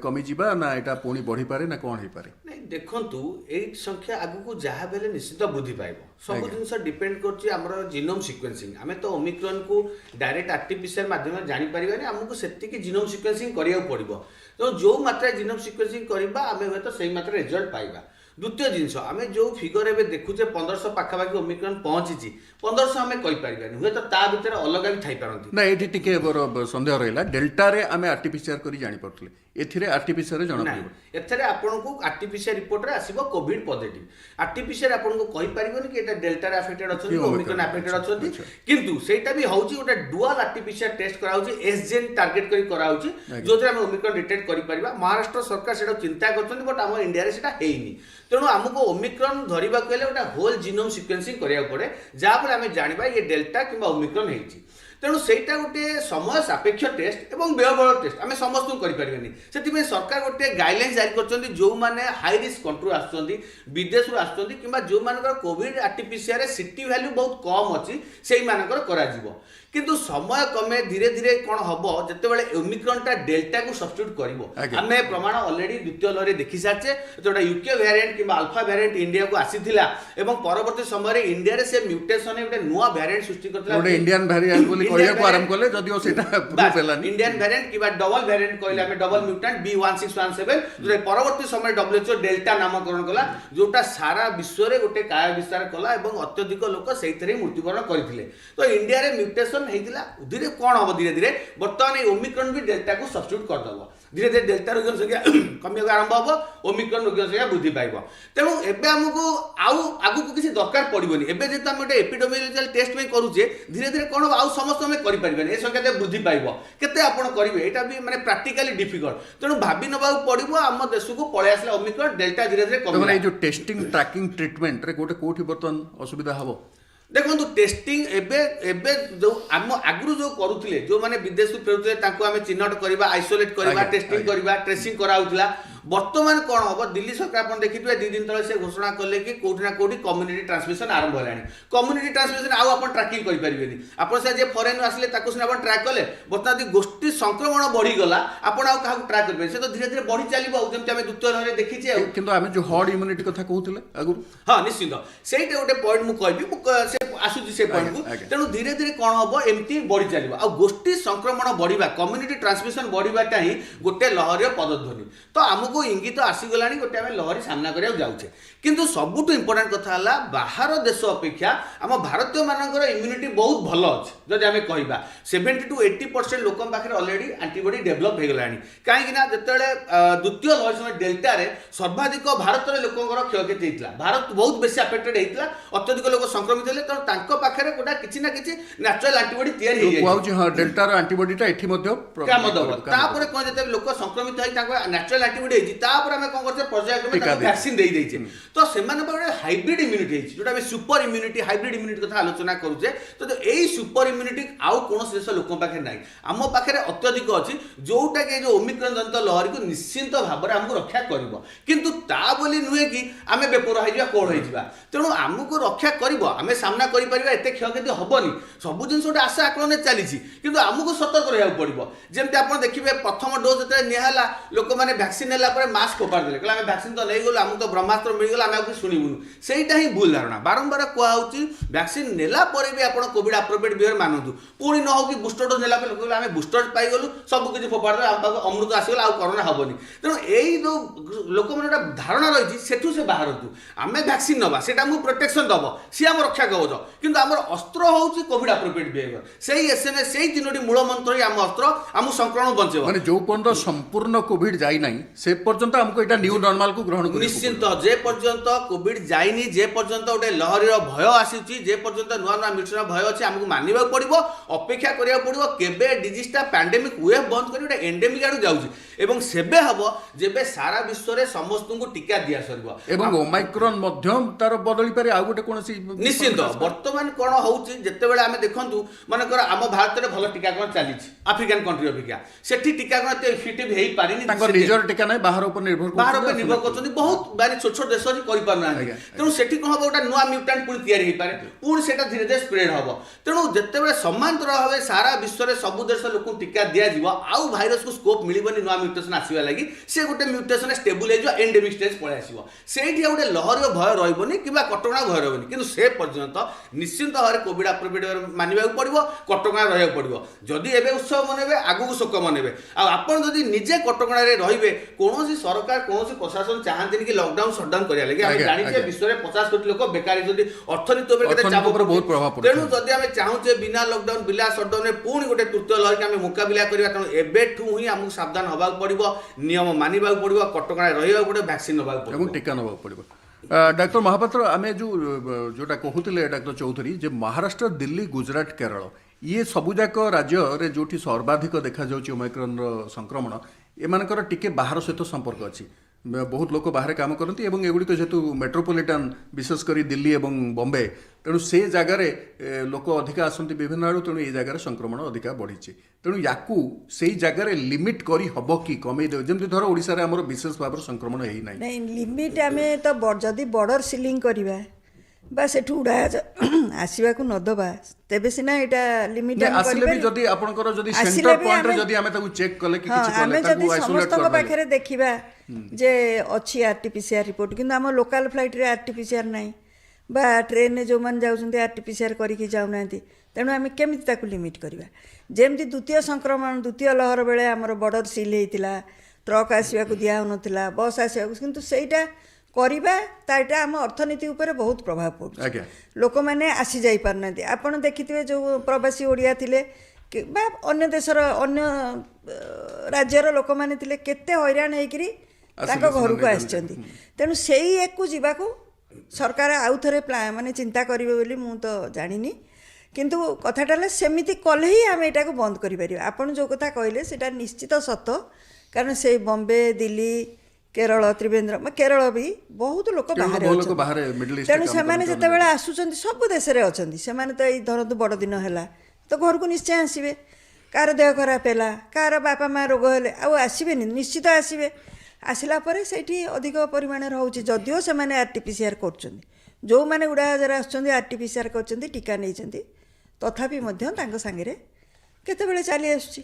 कमी जीवा ना एटा पुणी बढ़ी पारे ना कौन हो पारे नहीं देखंतु ए संख्या आगु को जहाँ बेले निश्चित वृद्धि पाइबो सब जिनस डिपेंड करछि हमर जीनोम सीक्वेंसिंग आमे तो ओमिक्रॉन को डायरेक्ट आरटीपीसीआर माध्यम जानि परिबानी हमको सेति की जीनोम सीक्वेंसिंग करिया पड़िबो तो जो मात्रा जीनोम सीक्वेंसिंग करबा आमे होय तो सही मात्रा रिजल्ट पाइबा द्वितीय जिनस आम जो फिगर एवं देखुचे 1500 पाखापाखि ओमिक्रॉन पहुंची 1500 आम कहीपर हुए तो ता भर अलग भी थी पारती ना ये टिके सन्देह रहा डेल्टा रे आम आरटीपीसीआर कर जानी पारे एथिरे आरटीपीसीआर जना एथरे आपको आरटीपीसीआर रिपोर्ट रे आसीबो कोविड पॉजिटिव आरटीपीसीआर आपको कहि परिबोनी कि एटा डेल्टा रे अफेक्टेड अछन ओमिक्रॉन अफेक्टेड अछन किंतु सेटा भी होउची गोटे डुअल आरटीपीसीआर टेस्ट करा होउची एसजेन टार्गेट करी करा होउची जोथरे हम ओमिक्रॉन डिटेक्ट करि परिबा महाराष्ट्र सरकार सेटा चिंता करछन बट हम इंडिया रे सेटा हेइनी तेणु आमको ओमिक्रॉन धरिबा कहले गोटे होल जीनोम सीक्वेंसिंग करिया पड़े जहाँ पर आम जानिबा ये डेल्टा किंबा ओमिक्रॉन हेइची तेणु सेटा गोटे समय सापेक्ष टेस्ट एवं व्ययबहुल टेस्ट आम समस्त करें से सरकार गोटे गाइडलाइन जारी कर जो मैंने हाई रिस्क कंट्री आसुँच विदेश आसुँच कि जो मान कोविड आरटीपीसीआर सीटी वैल्यू बहुत कम अच्छी से किंतु समय कमे धीरे धीरे कौन हम जिते ओमिक्रॉनटा डेल्टा को सब्स्टिट्यूट कर आम प्रमाण अलरेडी द्वितीय लहरी देखी सारे जोटा यूके वेरिएंट कि अल्फा वेरिएंट इंडिया को आसीथिला एवं परवर्ती समय इंडिया रे से म्यूटेशन गोटे नुआ वेरिएंट सृष्टि करथिला गोटे इंडियन वेरिएंट बोली कहया को आरंभ करले जदिओ सेटा प्रूफ हेलानी इंडियन वेरिएंट कि डबल वेरिएंट कहले हमें डबल म्यूटेंट B1617 जो परवर्ती समय WHO डेल्टा नामकरण कला जोटा सारा विश्व रे गोटे काय विस्तार कला एवं अत्यधिक लोक सेइथरे मृत्युवरण करथिले तो इंडिया रे म्यूटेशन हेतिला धीरे कोन हो धीरे धीरे वर्तमान ओमिक्रॉन भी डेल्टा को सब्स्टिट्यूट कर दबो धीरे धीरे डेल्टा रोगी संख्या कमिବାକୁ आरंभ ହେବ, ଓମିକ୍ରନ୍ ରୋଗୀ ସଂଖ୍ୟା ବୃଦ୍ଧି ପାଇବ। ତେଣୁ ଏବେ ଆମକୁ ଆଉ ଆଗକୁ କିଛି ଦରକାର ପଡ଼ିବନି। ଏବେ ଯେହେତୁ ଆମେ ଗୋଟେ ଏପିଡେମିଓଲୋଜିକାଲ ଟେଷ୍ଟ ପାଇଁ କରୁଛେ, ଧୀରେ ଧୀରେ କ'ଣ ଆଉ ସମସ୍ତେ ଆମେ କରିପାରିବାନି, ଏ ସଂଖ୍ୟା ବୃଦ୍ଧି ପାଇବ। କେତେ ଆପଣ କରିବେ, ଏଇଟା ବି ମାନେ ପ୍ରାକ୍ଟିକାଲି ଡିଫିକଲ୍ଟ। ତେଣୁ ଭାବି ନେବାକୁ ପଡ଼ିବ ଆମ ଦେଶକୁ ପଳେଇ ଆସିଲା ଓମିକ୍ରନ୍, ଡେଲ୍ଟା ଧୀରେ ଧୀରେ କମିଲା। ଏଇ ଯୋଉ ଟେଷ୍ଟିଂ ଟ୍ରାକିଂ ଟ୍ରିଟମେଣ୍ଟରେ ଗୋଟେ କୋଉଠି ବର୍ତ୍ତମାନ ଅସୁବିଧା ହବ? ଦେଖନ୍ତୁ ଟେଷ୍ଟିଂ ଏବେ ଏବେ ଯୋଉ ଆମ ଆଗରୁ ଯୋଉ କରୁଥିଲେ, ଯୋଉମାନେ ବିଦେଶରୁ ଫେରୁଥିଲେ ତାଙ୍କୁ ଆମେ ଚିହ୍ନଟ କରିବା, ଆଇସୋଲେଟ୍ କରିବା, ଆଜ୍ଞା, ଟେଷ୍ଟିଂ ଆଜ୍ଞା। କରିବା, ଟ୍ରେସିଂ କରାହଉଥିଲା। ବର୍ତ୍ତମାନ କ'ଣ ହବ, ଦିଲ୍ଲୀ ସରକାର ଆପଣ ଦେଖିଥିବେ 2 ଦିନ ତଳେ ସେ ଘୋଷଣା କଲେ କି କୋଉଠି ନା କୋଉଠି କମ୍ୟୁନିଟି ଟ୍ରାନ୍ସମିଶନ ଆରମ୍ଭ ହେଲାଣି। କମ୍ୟୁନିଟି ଟ୍ରାନ୍ସମିଶନ ଆଉ ଆପଣ ଟ୍ରାକିଂ କରିପାରିବେନି। ଆପଣ ସେ ଯେ ଫରେନରୁ ଆସିଲେ ତାକୁ ସିନା ଆପଣ ଟ୍ରାକ୍ କଲେ, ବର୍ତ୍ତମାନ ଯଦି ଗୋଷ୍ଠୀ ସଂକ୍ରମଣ ବଢିଗଲା ଆପଣ ଆଉ କାହାକୁ ଟ୍ରାକ୍ କରିପାରିବେ, ସେ ତ ଧୀରେ ଧୀରେ ବଢି ଚାଲିବ ଆଉ, ଯେମିତି ଆମେ ଦ୍ୱିତୀୟ ଲହରରେ ଦେଖିଛେ ଆଉ। କିନ୍ତୁ ଆମେ ଯୋଉ ହର୍ଡ ଇମ୍ୟୁନିଟି କଥା କହୁଥିଲେ ଆଗରୁ, ହଁ ନିଶ୍ଚିତ ସେଇଟା ଗୋଟେ ପଏଣ୍ଟ ମୁଁ କହିବି, ସେ ଆସୁଛି ସେ ପଏଣ୍ଟକୁ। ଆଜ୍ଞା। ତେଣୁ ଧୀରେ ଧୀରେ କ'ଣ ହବ, ଏମିତି ବଢି ଚାଲିବ। ଆଉ ଗୋଷ୍ଠୀ ସଂକ୍ରମଣ ବଢିବା, କମ୍ୟୁନିଟି ଟ୍ରାନ୍ସମିଶନ ବଢିବାଟା ହିଁ ଗୋଟେ ଲହରୀର ପଦଧ୍ୱନି। ତ ଆମକୁ ଇଙ୍ଗିତ ଆସିଗଲାଣି ଗୋଟେ ଆମେ ଲହରୀ ସାମ୍ନା କରିବାକୁ ଯାଉଛେ। କିନ୍ତୁ ସବୁଠୁ ଇମ୍ପୋର୍ଟାଣ୍ଟ କଥା ହେଲା, ବାହାର ଦେଶ ଅପେକ୍ଷା ଆମ ଭାରତୀୟମାନଙ୍କର ଇମ୍ୟୁନିଟି ବହୁତ ଭଲ ଅଛି। ଯଦି ଆମେ କହିବା 70 to 80% ଲୋକଙ୍କ ପାଖରେ ଅଲରେଡି ଆଣ୍ଟିବଡି ଡେଭଲପ୍ ହେଇଗଲାଣି। କାହିଁକି ନା ଯେତେବେଳେ ଦ୍ୱିତୀୟ ଲହରୀ ସମୟ ଡେଲ୍ଟାରେ ସର୍ବାଧିକ ଭାରତରେ ଲୋକଙ୍କର କ୍ଷୟକ୍ଷତି ହେଇଥିଲା, ଭାରତ ବହୁତ ବେଶୀ ଆଫେକ୍ଟେଡ୍ ହେଇଥିଲା, ଅତ୍ୟଧିକ ଲୋକ ସଂକ୍ରମିତ ହେଲେ। ତେଣୁ ତାଙ୍କ ପାଖରେ ଗୋଟେ କିଛି ନା କିଛି ନ୍ୟାଚୁରାଲ ଆଣ୍ଟିବଡି ତିଆରି ହେଇଯାଇଛି। କୁହାଉଛି ହଁ ଡେଲ୍ଟାର ଆଣ୍ଟିବଡିଟା ଏଠି ମଧ୍ୟ କାମ ଦବ। ତାପରେ କ'ଣ, ଯେତେବେଳେ ଲୋକ ସଂକ୍ରମିତ ହେଇ ତାଙ୍କ ନ୍ୟାଚୁରାଲ ଆଣ୍ଟିବଡି ହେଇଛି, ତାପରେ ଆମେ କ'ଣ କରୁଛେ, ପର୍ଯ୍ୟାୟକ୍ରମେ ତାଙ୍କୁ ଭ୍ୟାକ୍ସିନ୍ ଦେଇଛେ। ତ ସେମାନଙ୍କ ଗୋଟେ ହାଇବ୍ରିଡ୍ ଇମ୍ୟୁନିଟି ହେଇଛି, ଯୋଉଟା ଆମେ ସୁପର ଇମ୍ୟୁନିଟି, ହାଇବ୍ରିଡ୍ ଇମ୍ୟୁନିଟି କଥା ଆଲୋଚନା କରୁଛେ। ତ ଏଇ ସୁପର ଇମ୍ୟୁନିଟି ଆଉ କୌଣସି ଦେଶ ଲୋକଙ୍କ ପାଖରେ ନାହିଁ, ଆମ ପାଖରେ ଅତ୍ୟଧିକ ଅଛି, ଯୋଉଟାକି ଏ ଯୋଉ ଓମିକ୍ରନ୍ ଜନିତ ଲହରୀକୁ ନିଶ୍ଚିନ୍ତ ଭାବରେ ଆମକୁ ରକ୍ଷା କରିବ। କିନ୍ତୁ ତା ବୋଲି ନୁହେଁ କି ଆମେ ବେପରୁଆ ହେଇଯିବା, କୋହଳ ହେଇଯିବା। ତେଣୁ ଆମକୁ ରକ୍ଷା କରିବ, ଆମେ ସାମ୍ନା କରିପାରିବା, ଏତେ କ୍ଷୟକ୍ଷତି ହବନି। ସବୁ ଜିନିଷ ଗୋଟେ ଆଶା ଆକଳନରେ ଚାଲିଛି, କିନ୍ତୁ ଆମକୁ ସତର୍କ ରହିବାକୁ ପଡ଼ିବ। ଯେମିତି ଆପଣ ଦେଖିବେ ପ୍ରଥମ ଡୋଜ୍ ଯେତେବେଳେ ନିଆ ହେଲା, ଲୋକମାନେ ଭ୍ୟାକ୍ସିନ୍ ନେଲା ପରେ ମାସ୍କ ଫୋପାଡ଼ି ଦେଲେ, କହିଲେ ଆମେ ଭ୍ୟାକ୍ସିନ୍ ତ ନେଇଗଲୁ, ଆମକୁ ତ ବ୍ରହ୍ମାସ୍ତ୍ର ମିଳିଗଲା, ଆମେ ଆଉ କିଛି ଶୁଣିବୁନୁ। ସେଇଟା ହିଁ ଭୁଲ ଧାରଣା। ବାରମ୍ବାର କୁହାହେଉଛି ଭ୍ୟାକ୍ସିନ୍ ନେଲା ପରେ ବି ଆପଣ କୋଭିଡ୍ ଆପ୍ରୋପ୍ରିଏଟ୍ ବିହେଭିୟର ମାନନ୍ତୁ। ପୁଣି ନ ହଉ କି ବୁଷ୍ଟର ଡୋଜ୍ ନେଲା ପରେ ଲୋକ କହିଲେ ଆମେ ବୁଷ୍ଟର ପାଇଗଲୁ, ସବୁ କିଛି ଫୋପାଡ଼ି ଦେଲେ, ଆମ ପାଖକୁ ଅମୃତ ଆସିଗଲା, ଆଉ କରୋନା ହବନି। ତେଣୁ ଏଇ ଯୋଉ ଲୋକମାନେ ଗୋଟେ ଧାରଣା ରହିଛି, ସେଠୁ ସେ ବାହାରନ୍ତୁ। ଆମେ ଭ୍ୟାକ୍ସିନ୍ ନେବା, ସେଟା ଆମକୁ ପ୍ରୋଟେକ୍ସନ୍ ଦେବ, ସିଏ ଆମ ରକ୍ଷା କବଚ। କିନ୍ତୁ ଆମର ଅସ୍ତ୍ର ହେଉଛି କୋଭିଡ୍ ଆପ୍ରୋପ୍ରିଏଟ୍ ବିହେଭିୟର। ସେଇ SMS, ସେଇ 3ଟି ମୂଳ ମନ୍ତ୍ର ହିଁ ଆମ ଅସ୍ତ୍ର, ଆମକୁ ସଂକ୍ରମଣ ବଞ୍ଚେଇବ। ମାନେ ଯୋଉ ପର୍ଯ୍ୟନ୍ତ ସମ୍ପୂର୍ଣ୍ଣ କୋଭିଡ ଯାଇନାହିଁ, ସେ ପର୍ଯ୍ୟନ୍ତ ଆମକୁ ଏଇଟା ନ୍ୟୁ ନର୍ମାଲକୁ ଗ୍ରହଣ କରିବାକୁ ନିଶ୍ଚିନ୍ତ ଯେ ପର୍ଯ୍ୟନ୍ତ କୋଭିଡ୍ ଯାଇନି, ଯେ ପର୍ଯ୍ୟନ୍ତ ଗୋଟେ ଲହରୀର ଭୟ ଆସୁଛି, ଯେ ପର୍ଯ୍ୟନ୍ତ ନୂଆ ନୂଆ ମିଶନ ଭୟ ଅଛି, ଆମକୁ ମାନିବାକୁ ପଡ଼ିବ, ଅପେକ୍ଷା କରିବାକୁ ପଡ଼ିବ କେବେ ଡିଜିଜ୍ଟା ପ୍ୟାଣ୍ଡେମିକ୍ ୱେଭ୍ ବନ୍ଦ କରି ଗୋଟେ ଏଣ୍ଡେମିକ୍ ଆଡ଼କୁ ଯାଉଛି। ଏବଂ ସେବେ ହବ ଯେବେ ସାରା ବିଶ୍ୱରେ ସମସ୍ତଙ୍କୁ ଟିକା ଦିଆ ସରିବ। ଏବଂ ଓମାଇକ୍ରନ୍ ମଧ୍ୟ ତାର ବଦଳି ପାରେ ଆଉ ଗୋଟେ କୌଣସି ନିଶ୍ଚିନ୍ତ। ବର୍ତ୍ତମାନ କ'ଣ ହଉଛି, ଯେତେବେଳେ ଆମେ ଦେଖନ୍ତୁ, ମନେକର ଆମ ଭାରତରେ ଭଲ ଟିକାକରଣ ଚାଲିଛି ଆଫ୍ରିକାନ କଣ୍ଟ୍ରି ଅପେକ୍ଷା, ସେଠି ଟିକାକରଣ ଏତେ ଇଫେକ୍ଟିଭ ହେଇପାରିନି। ତାଙ୍କ ନିଜର ଟିକା ନାହିଁ, ବାହାର ଉପରେ ନିର୍ଭର ବାହାର ଉପରେ ନିର୍ଭର କରୁଛନ୍ତି, ବହୁତ ମାନେ ଛୋଟ ଛୋଟ ଦେଶ ଅଛି କରିପାରୁନାହାନ୍ତି। ତେଣୁ ସେଠି କ'ଣ ହବ, ଗୋଟେ ନୂଆ ମ୍ୟୁଟାଣ୍ଟ ପୁଣି ତିଆରି ହେଇପାରେ, ପୁଣି ସେଟା ଧୀରେ ଧୀରେ ସ୍ପ୍ରେଡ୍ ହବ। ତେଣୁ ଯେତେବେଳେ ସମାନ୍ତର ଭାବେ ସାରା ବିଶ୍ୱରେ ସବୁ ଦେଶ ଲୋକଙ୍କୁ ଟିକା ଦିଆଯିବ, ଆଉ ଭାଇରସକୁ ସ୍କୋପ୍ ମିଳିବନି ନୂଆ ମ୍ୟୁଟେସନ୍ ଆସିବା ଲାଗି, ସେ ଗୋଟେ ମ୍ୟୁଟେସନ୍ ଷ୍ଟେବୁଲ୍ ହେଇଯିବ, ଏଣ୍ଡେମିକ୍ ଷ୍ଟେଜ୍ ପଳେଇ ଆସିବ। ସେଇଠି ଆଉ ଗୋଟେ ଲହରୀର ଭୟ ରହିବନି କିମ୍ବା କଟକଣା ଭୟ ରହିବନି। କିନ୍ତୁ ସେ ପର୍ଯ୍ୟନ୍ତ ନିଶ୍ଚିନ୍ତ ଭାବରେ କୋଭିଡ୍ ଆପ୍ରୋପ୍ରିଏଟ୍ ମାନିବାକୁ ପଡ଼ିବ, କଟକଣା ରହିବାକୁ ପଡ଼ିବ। ଯଦି ଏବେ ଉତ୍ସବ ମନେଇବେ, ଆଗକୁ ଶୋକ ମନେଇବେ। ଆଉ ଆପଣ ଯଦି ନିଜେ କଟକଣାରେ ରହିବେ, କୌଣସି ସରକାର, କୌଣସି ପ୍ରଶାସନ ଚାହାନ୍ତିନି କି ଲକଡାଉନ ସଟଡାଉନ କରିବା ଲାଗି। ଆମେ ଜାଣିଛେ ବିଶ୍ୱରେ 50 କୋଟି ଲୋକ ବେକାରୀ, ଯଦି ଅର୍ଥନୀତି ଉପରେ କେତେ ଚାପ ଉପରେ ବହୁତ ପ୍ରଭାବ ପଡୁଛି। ତେଣୁ ଯଦି ଆମେ ଚାହୁଁଛେ ବିନା ଲକଡାଉନ, ବିନା ସଟଡାଉନରେ ପୁଣି ଗୋଟେ ତୃତୀୟ ଲହରୀକି ଆମେ ମୁକାବିଲା କରିବା, ତେଣୁ ଏବେଠୁ ହିଁ ଆମକୁ ସାବଧାନ ହେବାକୁ ପଡ଼ିବ, ନିୟମ ମାନିବାକୁ ପଡ଼ିବ, କଟକଣାରେ ରହିବାକୁ ପଡ଼ିବ, ଭ୍ୟାକ୍ସିନ୍ ନେବାକୁ ପଡ଼ିବ ଏବଂ ଟିକା ନେବାକୁ ପଡ଼ିବ। ଡାକ୍ତର ମହାପାତ୍ର, ଆମେ ଯୋଉଟା କହୁଥିଲେ ଡାକ୍ତର ଚୌଧୁରୀ, ଯେ ମହାରାଷ୍ଟ୍ର, ଦିଲ୍ଲୀ, ଗୁଜରାଟ, କେରଳ, ଇଏ ସବୁଯାକ ରାଜ୍ୟରେ ଯୋଉଠି ସର୍ବାଧିକ ଦେଖାଯାଉଛି ଓମାଇକ୍ରନ୍ର ସଂକ୍ରମଣ, ଏମାନଙ୍କର ଟିକେ ବାହାର ସହିତ ସମ୍ପର୍କ ଅଛି। ବହୁତ ଲୋକ ବାହାରେ କାମ କରନ୍ତି ଏବଂ ଏଗୁଡ଼ିକ ଯେହେତୁ ମେଟ୍ରୋପଲିଟାନ୍, ବିଶେଷ କରି ଦିଲ୍ଲୀ ଏବଂ ବମ୍ବେ, ତେଣୁ ସେ ଜାଗାରେ ଲୋକ ଅଧିକା ଆସନ୍ତି ବିଭିନ୍ନ ଆଡ଼ୁ, ତେଣୁ ଏଇ ଜାଗାରେ ସଂକ୍ରମଣ ଅଧିକା ବଢ଼ିଛି। ତେଣୁ ୟାକୁ ସେଇ ଜାଗାରେ ଲିମିଟ୍ କରି ହେବ କି କମେଇ ଦେବ? ଯେମିତି ଧର ଓଡ଼ିଶାରେ ଆମର ବିଶେଷ ଭାବରେ ସଂକ୍ରମଣ ହେଇନାହିଁ। ନାଇଁ, ଲିମିଟ୍ ଆମେ ତ ଯଦି ବର୍ଡର ସିଲିଂ କରିବା ବା ସେଠୁ ଉଡ଼ାଜାହାଜ ଆସିବାକୁ ନ ଦେବା, ତେବେ ସିନା ଏଇଟା ଲିମିଟ୍ ଆସିଲେ ବି ଯଦି ଆପଣଙ୍କର ଯଦି ସେଣ୍ଟର ପଏଣ୍ଟରେ ଯଦି ଆମେ ତାକୁ ଚେକ୍ କଲେ କି କିଛି ଆମେ କଲେ, ଯଦି ତାକୁ ଆଇସୋଲେଟ୍ ସମସ୍ତଙ୍କ କରିଦେଲେ, ପାଖରେ ଦେଖିବା ଯେ ଅଛି RT-PCR ରିପୋର୍ଟ, କିନ୍ତୁ ଆମ ଲୋକାଲ୍ ଫ୍ଲାଇଟ୍ରେ RT-PCR ନାହିଁ, ବା ଟ୍ରେନ୍ରେ ଯେଉଁମାନେ ଯାଉଛନ୍ତି RT-PCR କରିକି ଯାଉନାହାନ୍ତି। ତେଣୁ ଆମେ କେମିତି ତାକୁ ଲିମିଟ୍ କରିବା? ଯେମିତି ଦ୍ୱିତୀୟ ସଂକ୍ରମଣ, ଦ୍ୱିତୀୟ ଲହର ବେଳେ ଆମର ବର୍ଡର ସିଲ୍ ହେଇଥିଲା, ଟ୍ରକ୍ ଆସିବାକୁ ଦିଆହେଉନଥିଲା, ବସ୍ ଆସିବାକୁ, କିନ୍ତୁ ସେଇଟା କରିବା, ତାଟା ଆମ ଅର୍ଥନୀତି ଉପରେ ବହୁତ ପ୍ରଭାବ ପଡ଼ୁଛି। ଲୋକମାନେ ଆସି ଯାଇପାରୁନାହାନ୍ତି। ଆପଣ ଦେଖିଥିବେ ଯେଉଁ ପ୍ରବାସୀ ଓଡ଼ିଆ ଥିଲେ, ବା ଅନ୍ୟ ଦେଶର ଅନ୍ୟ ରାଜ୍ୟର ଲୋକମାନେ ଥିଲେ କେତେ ହଇରାଣ ହେଇକିରି ତାଙ୍କ ଘରକୁ ଆସିଛନ୍ତି। ତେଣୁ ସେଇ ଏକୁ ଯିବାକୁ ସରକାର ଆଉ ଥରେ ମାନେ ଚିନ୍ତା କରିବେ ବୋଲି ମୁଁ ତ ଜାଣିନି, କିନ୍ତୁ କଥାଟା ହେଲା ସେମିତି କଲେ ହିଁ ଆମେ ଏଇଟାକୁ ବନ୍ଦ କରିପାରିବା। ଆପଣ ଯେଉଁ କଥା କହିଲେ ସେଇଟା ନିଶ୍ଚିତ ସତ, କାରଣ ସେଇ ବମ୍ବେ, ଦିଲ୍ଲୀ, କେରଳ, ତ୍ରିବେନ୍ଦ୍ରମ, କେରଳ ବି ବହୁତ ଲୋକ ବାହାରେ ଅଛନ୍ତି। ତେଣୁ ସେମାନେ ଯେତେବେଳେ ଆସୁଛନ୍ତି, ସବୁ ଦେଶରେ ଅଛନ୍ତି, ସେମାନେ ତ ଏଇ ଧରନ୍ତୁ ବଡ଼ଦିନ ହେଲା ତ ଘରକୁ ନିଶ୍ଚୟ ଆସିବେ। କାହାର ଦେହ ଖରାପ ହେଲା, କାହାର ବାପା ମା ରୋଗ ହେଲେ ଆଉ ଆସିବେନି, ନିଶ୍ଚିତ ଆସିବେ। ଆସିଲା ପରେ ସେଇଠି ଅଧିକ ପରିମାଣରେ ହେଉଛି, ଯଦିଓ ସେମାନେ RT-PCR କରୁଛନ୍ତି, ଯେଉଁମାନେ ଉଡ଼ାଜାହାଜରେ ଆସୁଛନ୍ତି RT-PCR କରିଛନ୍ତି, ଟୀକା ନେଇଛନ୍ତି, ତଥାପି ମଧ୍ୟ ତାଙ୍କ ସାଙ୍ଗରେ କେତେବେଳେ ଚାଲି ଆସୁଛି।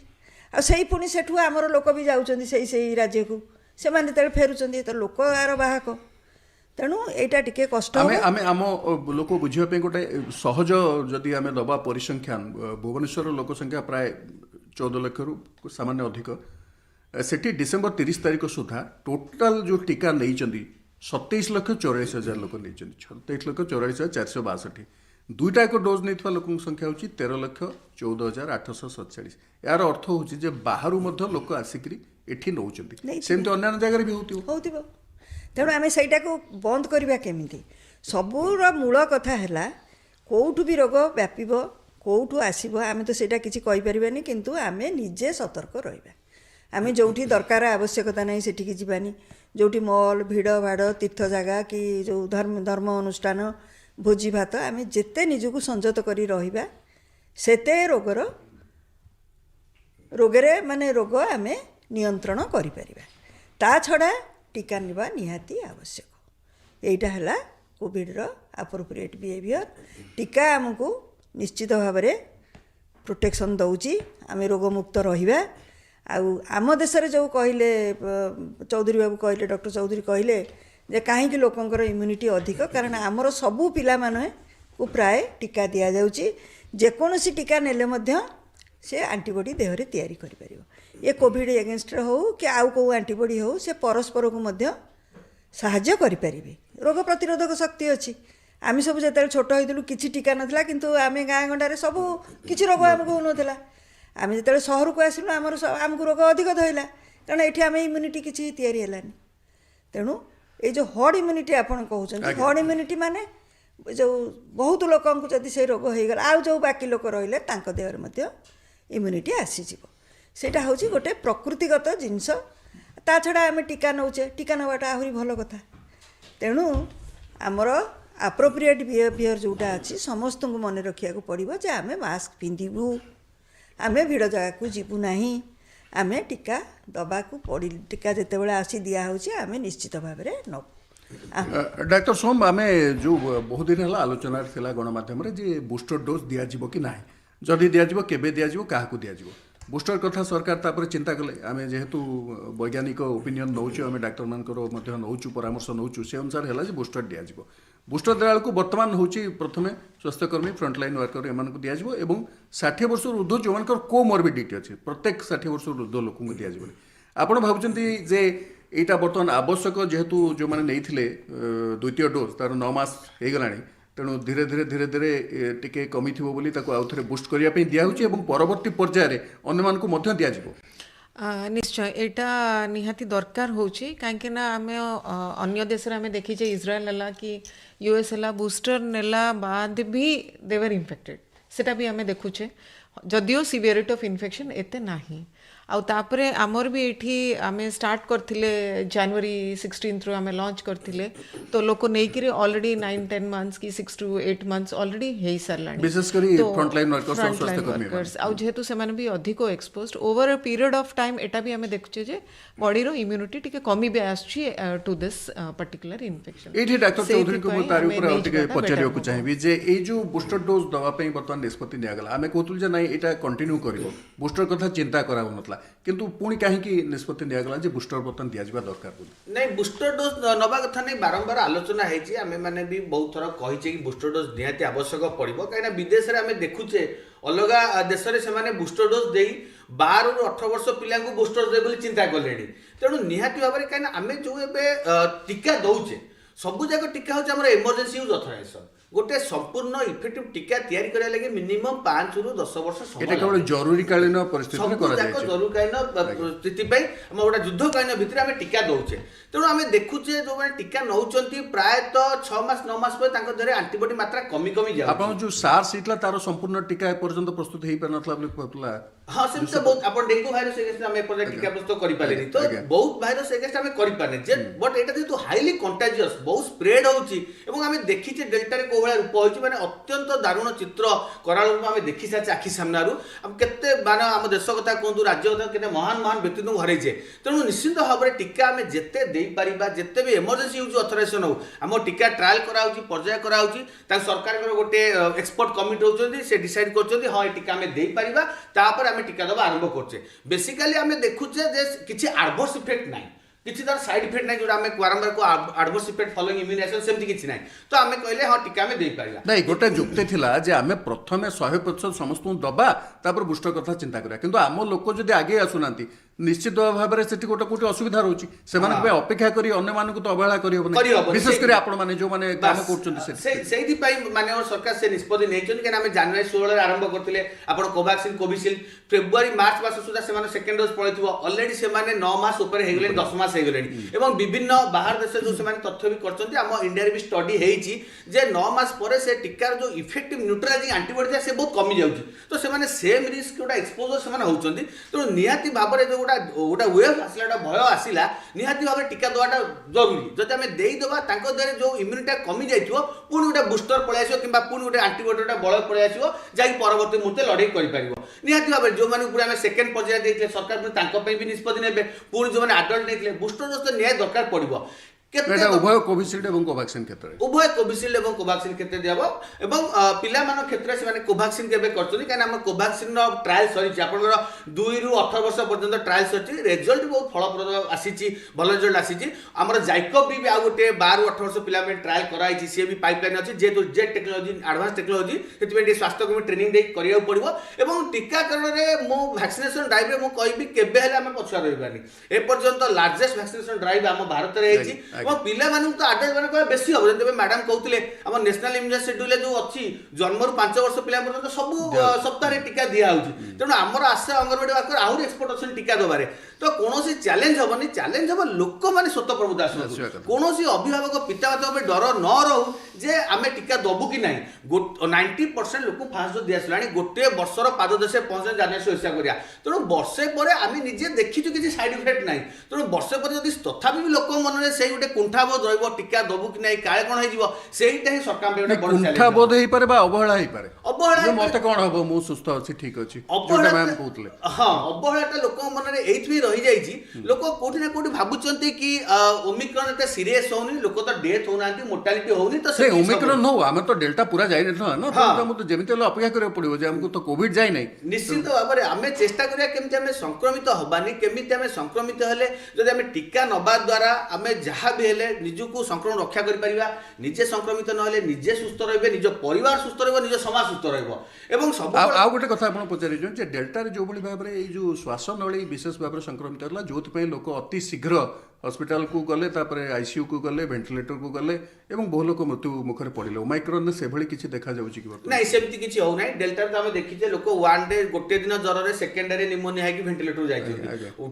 ଆଉ ସେଇ ପୁଣି ସେଠୁ ଆମର ଲୋକ ବି ଯାଉଛନ୍ତି ସେଇ ରାଜ୍ୟକୁ, ସେମାନେ ଯେତେବେଳେ ଫେରୁଛନ୍ତି ତ ଲୋକ ଆର ବାହକ। ତେଣୁ ଏଇଟା ଟିକେ କଷ୍ଟ। ଆମେ ଆମ ଲୋକ ବୁଝିବା ପାଇଁ ଗୋଟେ ସହଜ ଯଦି ଆମେ ଦେବା ପରିସଂଖ୍ୟାନ, ଭୁବନେଶ୍ୱର ଲୋକ ସଂଖ୍ୟା ପ୍ରାୟ 14 ଲକ୍ଷରୁ ସାମାନ୍ୟ ଅଧିକ। ସେଠି ଡିସେମ୍ବର 30 ତାରିଖ ସୁଦ୍ଧା ଟୋଟାଲ ଯେଉଁ ଟୀକା ନେଇଛନ୍ତି 27,84,000 ଲୋକ ନେଇଛନ୍ତି, 27,84,462। ଦୁଇଟା ଏକ ଡୋଜ୍ ନେଇଥିବା ଲୋକଙ୍କ ସଂଖ୍ୟା ହେଉଛି 13,14,847। ଏହାର ଅର୍ଥ ହେଉଛି ଯେ ବାହାରୁ ମଧ୍ୟ ଲୋକ ଆସିକିରି ଏଠି ନେଉଛନ୍ତି, ସେମିତି ଅନ୍ୟାନ୍ୟ ଜାଗାରେ ବି ହେଉଥିବ। ତେଣୁ ଆମେ ସେଇଟାକୁ ବନ୍ଦ କରିବା କେମିତି? ସବୁର ମୂଳ କଥା ହେଲା କେଉଁଠୁ ବି ରୋଗ ବ୍ୟାପିବ, କେଉଁଠୁ ଆସିବ ଆମେ ତ ସେଇଟା କିଛି କହିପାରିବାନି, କିନ୍ତୁ ଆମେ ନିଜେ ସତର୍କ ରହିବା। ଆମେ ଯେଉଁଠି ଦରକାର ଆବଶ୍ୟକତା ନାହିଁ ସେଠିକି ଯିବାନି। ଯେଉଁଠି ମଲ୍, ଭିଡ଼ ଭାଡ଼, ତୀର୍ଥ ଜାଗା କି ଯେଉଁ ଧର୍ମ ଅନୁଷ୍ଠାନ, ଭୋଜି ଭାତ, ଆମେ ଯେତେ ନିଜକୁ ସଂଯତ କରି ରହିବା ସେତେ ରୋଗରେ ମାନେ ରୋଗ ଆମେ ନିୟନ୍ତ୍ରଣ କରିପାରିବା। ତା ଛଡ଼ା ଟୀକା ନେବା ନିହାତି ଆବଶ୍ୟକ। ଏଇଟା ହେଲା କୋଭିଡ଼ର ଆପ୍ରୋପ୍ରିଏଟ୍ ବିହେଭିଅର୍। ଟୀକା ଆମକୁ ନିଶ୍ଚିତ ଭାବରେ ପ୍ରୋଟେକ୍ସନ୍ ଦେଉଛି, ଆମେ ରୋଗମୁକ୍ତ ରହିବା। ଆଉ ଆମ ଦେଶରେ ଯେଉଁ କହିଲେ ଚୌଧୁରୀ ବାବୁ କହିଲେ, ଡକ୍ଟର ଚୌଧୁରୀ କହିଲେ ଯେ କାହିଁକି ଲୋକଙ୍କର ଇମ୍ୟୁନିଟି ଅଧିକ, କାରଣ ଆମର ସବୁ ପିଲାମାନଙ୍କୁ ପ୍ରାୟ ଟୀକା ଦିଆଯାଉଛି। ଯେକୌଣସି ଟୀକା ନେଲେ ମଧ୍ୟ ସେ ଆଣ୍ଟିବଡ଼ି ଦେହରେ ତିଆରି କରିପାରିବ। ଏ କୋଭିଡ଼ ଏଗେନଷ୍ଟରେ ହେଉ କି ଆଉ କେଉଁ ଆଣ୍ଟିବଡ଼ି ହେଉ, ସେ ପରସ୍ପରକୁ ମଧ୍ୟ ସାହାଯ୍ୟ କରିପାରିବେ। ରୋଗ ପ୍ରତିରୋଧକ ଶକ୍ତି ଅଛି। ଆମେ ସବୁ ଯେତେବେଳେ ଛୋଟ ହେଇଥିଲୁ କିଛି ଟୀକା ନଥିଲା, କିନ୍ତୁ ଆମେ ଗାଁ ଗଣ୍ଡାରେ ସବୁ କିଛି ରୋଗ ଆମକୁ ହେଉନଥିଲା। ଆମେ ଯେତେବେଳେ ସହରକୁ ଆସିଲୁ ଆମକୁ ରୋଗ ଅଧିକ ଧଇଲା, କାରଣ ଏଠି ଆମେ ଇମ୍ୟୁନିଟି କିଛି ତିଆରି ହେଲାନି। ତେଣୁ ଏଇ ଯେଉଁ ହର୍ଡ଼ ଇମ୍ୟୁନିଟି ଆପଣ କହୁଛନ୍ତି, ହର୍ଡ଼ ଇମ୍ୟୁନିଟି ମାନେ ଯେଉଁ ବହୁତ ଲୋକଙ୍କୁ ଯଦି ସେ ରୋଗ ହେଇଗଲା, ଆଉ ଯେଉଁ ବାକି ଲୋକ ରହିଲେ ତାଙ୍କ ଦେହରେ ମଧ୍ୟ ଇମ୍ୟୁନିଟି ଆସିଯିବ। ସେଇଟା ହେଉଛି ଗୋଟେ ପ୍ରକୃତିଗତ ଜିନିଷ। ତା ଛଡ଼ା ଆମେ ଟୀକା ନେଉଛେ, ଟୀକା ନେବାଟା ଆହୁରି ଭଲ କଥା। ତେଣୁ ଆମର ଆପ୍ରୋପ୍ରିଏଟ୍ ବିହେଭିଅର୍ ଯେଉଁଟା ଅଛି, ସମସ୍ତଙ୍କୁ ମନେ ରଖିବାକୁ ପଡ଼ିବ ଯେ ଆମେ ମାସ୍କ ପିନ୍ଧିବୁ, ଆମେ ଭିଡ଼ ଜାଗାକୁ ଯିବୁ ନାହିଁ, ଆମେ ଟୀକା ଦେବାକୁ ଟୀକା ଯେତେବେଳେ ଆସି ଦିଆହେଉଛି ଆମେ ନିଶ୍ଚିତ ଭାବରେ ନେବୁ। ଡାକ୍ତର ସୋମ, ଆମେ ଯେଉଁ ବହୁତ ଦିନ ହେଲା ଆଲୋଚନାରେ ଥିଲା ଗଣମାଧ୍ୟମରେ ଯେ ବୁଷ୍ଟର ଡୋଜ୍ ଦିଆଯିବ କି ନାହିଁ, ଯଦି ଦିଆଯିବ କେବେ ଦିଆଯିବ, କାହାକୁ ଦିଆଯିବ। ବୁଷ୍ଟର କଥା ସରକାର ତାପରେ ଚିନ୍ତା କଲେ। ଆମେ ଯେହେତୁ ବୈଜ୍ଞାନିକ ଓପିନିଅନ୍ ନେଉଛୁ, ଆମେ ଡାକ୍ତରମାନଙ୍କର ମଧ୍ୟ ନେଉଛୁ, ପରାମର୍ଶ ନେଉଛୁ, ସେ ଅନୁସାରେ ହେଲା ଯେ ବୁଷ୍ଟର ଦିଆଯିବ। ବୁଷ୍ଟର ଦେଲା ବେଳକୁ ବର୍ତ୍ତମାନ ହେଉଛି ପ୍ରଥମେ ସ୍ୱାସ୍ଥ୍ୟକର୍ମୀ, ଫ୍ରଣ୍ଟଲାଇନ୍ ୱାର୍କର ଏମାନଙ୍କୁ ଦିଆଯିବ, ଏବଂ 60 ବର୍ଷରୁ ଉର୍ଦ୍ଧ୍ୱ ଯେଉଁମାନଙ୍କର କୋମର୍ବିଡିଟି ଅଛି, ପ୍ରତ୍ୟେକ 60 ବର୍ଷରୁ ଉର୍ଦ୍ଧ୍ୱ ଲୋକଙ୍କୁ ଦିଆଯିବ। ଆପଣ ଭାବୁଛନ୍ତି ଯେ ଏଇଟା ବର୍ତ୍ତମାନ ଆବଶ୍ୟକ, ଯେହେତୁ ଯେଉଁମାନେ ନେଇଥିଲେ ଦ୍ୱିତୀୟ ଡୋଜ୍ ତାର 9 ମାସ ହେଇଗଲାଣି, ତେଣୁ ଧୀରେ ଧୀରେ ଟିକେ କମିଥିବ ବୋଲି ତାକୁ ଆଉ ଥରେ ବୁଷ୍ଟ କରିବା ପାଇଁ ଦିଆହେଉଛି, ଏବଂ ପରବର୍ତ୍ତୀ ପର୍ଯ୍ୟାୟରେ ଅନ୍ୟମାନଙ୍କୁ ମଧ୍ୟ ଦିଆଯିବ। ନିଶ୍ଚୟ ଏଇଟା ନିହାତି ଦରକାର ହେଉଛି, କାହିଁକିନା ଆମେ ଅନ୍ୟ ଦେଶରେ ଆମେ ଦେଖିଛେ, ଇସ୍ରାଏଲ ହେଲା କି US ହେଲା, ବୁଷ୍ଟର ନେଲା ବାଦ ବି ଦେୱର ଇନଫେକ୍ଟେଡ୍, ସେଟା ବି ଆମେ ଦେଖୁଛେ, ଯଦିଓ ସିଭିୟରିଟି ଅଫ୍ ଇନଫେକ୍ସନ୍ ଏତେ ନାହିଁ। ଆଉ ତାପରେ ଆମର ବି ଏଠି ଆମେ ଷ୍ଟାର୍ଟ କରିଥିଲେ ଜାନୁଆରୀ 16ରୁ ଆମେ ଲଞ୍ଚ କରିଥିଲେ, ତ ଲୋକ ନେଇକିରି ଅଲରେଡ଼ି 9-10 months କି 6 to 8 months ଅଲରେଡ଼ି ହେଇସାରିଲାଣି, ବିଶେଷ କରି ଫ୍ରଣ୍ଟଲାଇନ୍ ୱାର୍କର୍ସ। ଆଉ ଯେହେତୁ ସେମାନେ ବି ଅଧିକ ଏକ୍ସପୋଜ୍ଡ ଓଭର ଅ ପିରିୟଡ଼ ଅଫ୍ ଟାଇମ୍, ଏଟା ବି ଆମେ ଦେଖୁଛେ ଯେ ବଡ଼ିର ଇମ୍ୟୁନିଟି ଟିକେ କମି ବି ଆସୁଛି ଟୁ ଦିସ୍ ପର୍ଟିକୁଲାର ଇନଫେକ୍ସନ୍। ଏଇଠି ଡାକ୍ତର ଚୌଧୁରୀଙ୍କୁ ମୁଁ ତାରି ଉପରେ ଆଉ ଟିକେ ପଚାରିବାକୁ ଚାହିଁବି ଯେ ଏଇ ଯେଉଁ ବୁଷ୍ଟର ଡୋଜ୍ ଦେବା ପାଇଁ ବର୍ତ୍ତମାନ ନିଷ୍ପତ୍ତି ନିଆଗଲା, ଆମେ କହୁଥିଲୁ ଯେ ନାଇଁ ଏଇଟା କଣ୍ଟିନ୍ୟୁ କରିବ, ବୁଷ୍ଟର କଥା ଚିନ୍ତା କରାଯାଉନଥିଲା, କିନ୍ତୁ ପୁଣି କାହିଁକି ନିଷ୍ପତ୍ତି ନିଆଗଲା ଯେ ବୁଷ୍ଟର ବର୍ତ୍ତମାନ ଦିଆଯିବା ଦରକାର ବୋଲି? ନାଇଁ, ବୁଷ୍ଟର ଡୋଜ୍ ନେବା କଥା ନେଇ ବାରମ୍ବାର ଆଲୋଚନା ହେଇଛି। ଆମେମାନେ ବି ବହୁତ ଥର କହିଛେ କି ବୁଷ୍ଟର ଡୋଜ୍ ନିହାତି ଆବଶ୍ୟକ ପଡ଼ିବ, କାହିଁକିନା ବିଦେଶରେ ଆମେ ଦେଖୁଛେ ଅଲଗା ଦେଶରେ ସେମାନେ ବୁଷ୍ଟର ଡୋଜ୍ ଦେଇ 12ରୁ 18 ବର୍ଷ ପିଲାଙ୍କୁ ବୁଷ୍ଟର ଦେବେ ବୋଲି ଚିନ୍ତା କଲେଣି। ତେଣୁ ନିହାତି ଭାବରେ, କାହିଁକିନା ଆମେ ଯେଉଁ ଏବେ ଟୀକା ଦେଉଛେ, ସବୁ ଯାକ ଟୀକା ହେଉଛି ଆମର ଏମର୍ଜେନ୍ସି ୟୁଜ୍ ଅଥରାଇଜେସନ୍। गोटे संपूर्ण इफेक्टिव टीका तैयारी करा लगे मिनिमम 5 रु 10 वर्ष समय এটা কেবল জরুরীকালীন পরিস্থিতিতে করা सबूक যাচ্ছে जरूरकालीन स्थिति आम गोटे युद्धकालीन भितर आम टीका दौचे तेणु आम देखुचे जो मैंने टीका नौकरी प्रायतः 6 मास 9 मास पर देह आंटीबॉडी मात्रा कमी कमी जाए ଆପଣ ଯୋଉ ସାର୍ସ ହେଇଥିଲା ତାର ସମ୍ପୂର୍ଣ୍ଣ ଟୀକା ଏପର୍ଯ୍ୟନ୍ତ ପ୍ରସ୍ତୁତ ହେଇପାରିନଥିଲା ବୋଲି କହୁଥିଲା हाँ सेमती तो बहुत अपन डेंगू भाइरस एगेंस्ट आम एपटे टीका प्रस्तुत करि पालेनी तो बहुत भाइरस एगेंस्ट आम करि पाने जे बट एटा जेतु हाईली कंटाजियस बहुत स्प्रेड होउची एवं आम देखिचे डेल्टा रे कोभळा रूप होइची माने अत्यंत दारुण चित्र कराल रूप आम देखि साचे आखि सामनारू हम केते माने आम देश कथा कोंतु राज्य कथा केते महान महान व्यक्तित्व हरैछे तेणु निश्चित भाव में टीका आम जेते देई परिबा जेते भी इमरजेंसी होउची ऑथराइजेशन हो आम टीका ट्रायल करा होउची पर्याय करा होउची ता सरकार गोटे एक्सपर्ट कमिटी होउचंदी से डिसाइड करचंदी हां टीका आम देई परिबा तापर आम टीका दबा आरंभ करछे बेसिकली आम देखुचे जे किछि एडवर्स इफेक्ट नाही किछि तार साइड इफेक्ट नाही जोटा आम बारंबार को एडवर्स इफेक्ट फॉलोइंग इम्यूनाइजेशन सेमती किछि नाही तो आम कहले हां टीका आम देई परिबा नहीं गोटे जुक्ति थिला जे आमे प्रथमे 100% समस्त दबा तापर बुस्टर कथा चिंता करा किंतु आम लोक जदि आगे आसुनांती निश्चित भाव में सेठी गोटे कोटी असुविधा रोची सेमानक पे अपेक्षा करी अन्य मानक तो अवहेला करी होबनी विशेष करी आपण माने जो माने काम करचंती सेही पई माने सरकार से निष्पत्ति नेचन के आमे जनवरी 16 रे आरंभ करथिले आपण कोवैक्सीन कोविशील्ड फेब्रुआरी मार्च मास सुधा से सेकेंड डोज पळैथिबो ऑलरेडी से माने 9 मास ऊपर हे गेले 10 मास हे गेले एवं विभिन्न बाहर देश जो से माने तथ्य भी करचंती हम इंडिया रे भी स्टडी हेइची जे 9 मास परे से टीका जो इफेक्टिव न्यूट्रलाइजिंग एंटीबॉडी से बहुत कमी जाउची तो से माने सेम रिस्क गोटा एक्सपोजर से माने होउचंती तो निहाती भाव रे जो गोटा वेव आसला भय आसला निहाती भाव टीका दवाटा जरूरी जदि आम देदेबा देह जो इम्यूनिटी कमी जाइए पुणी गोटे बुस्टर पलि आस कि पुणी गोटे आंटीबॉडी बल पलि आस जैक परवर्ती मुहूर्ते लड़े कर निहाती भाव जो मैंने सेकेंड पर्याय देते सरकार भी निष्पत्ति ने पुणी जो मैंने आडल्ट नहीं बुस्टर डोज तो निहाती दरकार पड़ो उभय कोविशील्ड एवं कोवैक्सीन क्षेत्र उभय कोविशील्ड एवं कोवैक्सीन क्षेत्र दिया एवं पिला मान क्षेत्र से कोवैक्सीन केबे करछनी काना हम कोवैक्सीन रो ट्रायल सरी आपनकर 2 रु 18 वर्ष पर्यंत ट्रायल सरी रिजल्ट बहुत फलप्रद आसीची भल रिजल्ट आसीची हमर जाइकोब भी आ गोटे 12 रु 18 वर्ष पिला में ट्रायल कराइची से भी पाइपलाइन अछि जे तो जेट टेक्नोलॉजी एडवांस टेक्नोलॉजी सेति स्वास्थ्य कर्मी ट्रेनिंग दे करिया पड़िबो एवं टीकाकरण रे मो वैक्सीनेशन ड्राइव रे मो कहबी केबे हेले हम पछुआ रहिबानी ए पर्यंत लार्जेस्ट वैक्सीनेशन ड्राइव हम भारत रे हेची पिला मानू तो आडल्ट मानक बेसी हम जब मैडम कहते आम नेशनल इम्यूनाइजेशन शेड्यूल जो अच्छी जन्म 5 वर्ष पिला पर्यंत सब सप्ताह टीका दिया होची तेणु आमर आशा अंगनवाड़ी वर्कर आहुरी एक्सपर्ट अच्छे टीका दबारे तो कौन चैलेंज हेनी चैलेंज हम लोक मैंने स्वतः प्रभुता कौन अभिभावक पितामाता में डर न रहू जे आम टीका दबू कि ना 90% लोक फास्ट डोज दिया गोटे वर्षर पाद देशे पहुंचे जाने से हिसाब करा तेणु वर्षे पर आम निजे देखीचु किसी साइड इफेक्ट ना तेणु वर्षे पर जब तथापि लोक मन में से गोटे कुंठाबोध रहिबो टीका दबू कि ना काले कौन हो सेटा ही सरकार पे बड़ चैलेंज कुंठाबोध हेई पारे बा अवहेला हेई पारे अवहेला मते कोन हबो मु सुस्थ अछि ठीक अछि जोटा मैम कहतले हां अवहेलाटा लोक मन रे एथि रही जाईची लोक कोठी ना कोठी भाबुचंती कि ओमिक्रॉन एते सीरियस होनी लोक तो डेथ होनांती मोर्टालिटी होनी तो से ओमिक्रॉन नो हम तो डेल्टा पूरा जाई न ना तो हम तो जेमिते अपेक्षा करे पड़िबो जे हमको तो कोविड जाई नै निश्चित भाव में आम चेष्टा करिया केमिति आम संक्रमित हबानी केमिति आम संक्रमित हेले जदि आम टीका नबा द्वारा आम जहाँ भी हेले निजको संक्रमण रक्षा कर परिबा निजे संक्रमित न हेले निजे सुस्थ रहिबे निज परिवार सुस्थ रहबो निज समाज सुस्थ रहबो एवं सब आ गोटे कथा आपण पचारि जे डेल्टा रे जो बली भाव रे ए जो श्वासनळी विशेष भाव रे संक्रमित होला जोथि पई लोक अति शीघ्र हॉस्पिटल को गले तापरे आईसीयू को गले वेंटिलेटर को गले एवं बहु लोक मृत्यु मुखर पड़े ओमाइक्रॉन ने से भली किछि देखा जाउछि कि नहीं सेमती किछि हो नाही डेल्टा तो हम देखि जे लोक वन डे गोटे दिन ज्वर रे सेकेंडरी निमोनिया है कि वेंटिलेटर जाई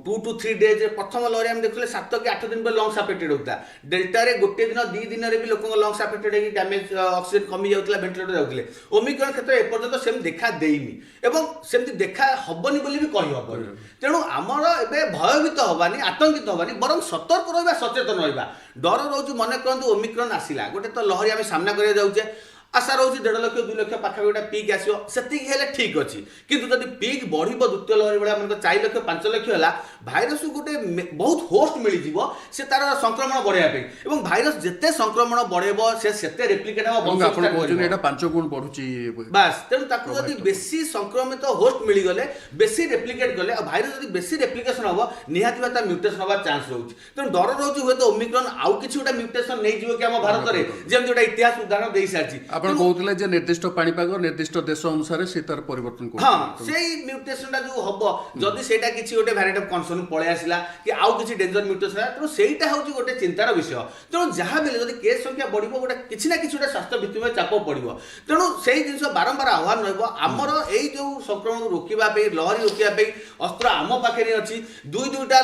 2 to 3 डेज प्रथम लहरी हम देखले 7 कि 8 दिन पर लंग्स अफेक्टेड होता डेल्टा रे गोटे दिन 2 दिन रे भी लोक लंग्स अफेक्टेड है कि डैमेज ऑक्सीजन कमी जाउतला वेंटिलेटर जाउतले ओमिक्रॉन क्षेत्र ए पर्यंत सेम देखा देइनी एवं सेमती देखा हबनी बोली भी कहि हबनी तेणु आमर एबे भयभीत हबानी आतंकित हबानी बरं सतर्क रहिबा सचेतन रहिबा डर रोज मन करंतु ओमिक्रॉन आसिला गोटे तो लहरी आम सामना करिया जाउचे आशा रोज 1.5 लाख 2 लाख पाखा गोटे पीक आसो सेतिक हेले ठीक अछि किंतु जदि पीक बढ़िबो द्वितीय लहरी बेला मन 4 लाख 5 लाख होला भाइरस गोटे बहुत होस्ट मिली जीवो से तार संक्रमण बढ़िया पे एवं भाइरस जेते संक्रमण बढ़ेबो से सेते रेप्लिकेट हो बंग आपण कहजन एटा 5 गुण बढ़ुची बस तेनु ताकू जदि बेसी संक्रमित होस्ट मिली गले बेसी रेप्लिकेट गले भाइरस जदि बेसी रेप्लिकेशन होबो निहाती बाता म्यूटेशन होबा चांस रहउची तेनु डर रहउची होय तो ओमिक्रॉन आउ किछि गोटा म्यूटेशन नै जीवो कि हम भारत रे जेम जोटा इतिहास उदाहरण देई सारची ଆପଣ କହୁଥିଲେ ଯେ ନିର୍ଦ୍ଦିଷ୍ଟ ପାଣିପାଗ ନିର୍ଦ୍ଦିଷ୍ଟ ଦେଶ ଅନୁସାରେ ସେ ତାର ପରିବର୍ତ୍ତନ ହଁ କରୁଛି ସେଇ ମ୍ୟୁଟେସନଟା ଯୋଉ ହବ ଯଦି ସେଇଟା କିଛି ଗୋଟେ ଭ୍ୟାରିଏଣ୍ଟ ଅଫ କନସର୍ନ ପଳେଇ ଆସିଲା କି ଆଉ କିଛି ଡେଞ୍ଜର ମ୍ୟୁଟେସନ ହେଲା ତେଣୁ ସେଇଟା ହଉଛି ଗୋଟେ ଚିନ୍ତାର ବିଷୟ। ତେଣୁ ଯାହା ବି ହେଲେ ଯଦି କେସ୍ ସଂଖ୍ୟା ବଢିବ ଗୋଟେ କିଛି ନା କିଛି ଗୋଟେ ସ୍ୱାସ୍ଥ୍ୟ ଭିତ୍ତିଭୂମି ଚାପ ପଡିବ। ତେଣୁ ସେଇ ଜିନିଷ ବାରମ୍ବାର ଆହ୍ୱାନ ରହିବ। ଆମର ଏଇ ଯୋଉ ସଂକ୍ରମଣକୁ ରୋକିବା ପାଇଁ ଲହରୀ ରୋକିବା ପାଇଁ ଅସ୍ତ୍ର ଆମ ପାଖରେ ଅଛି। ଦୁଇଟା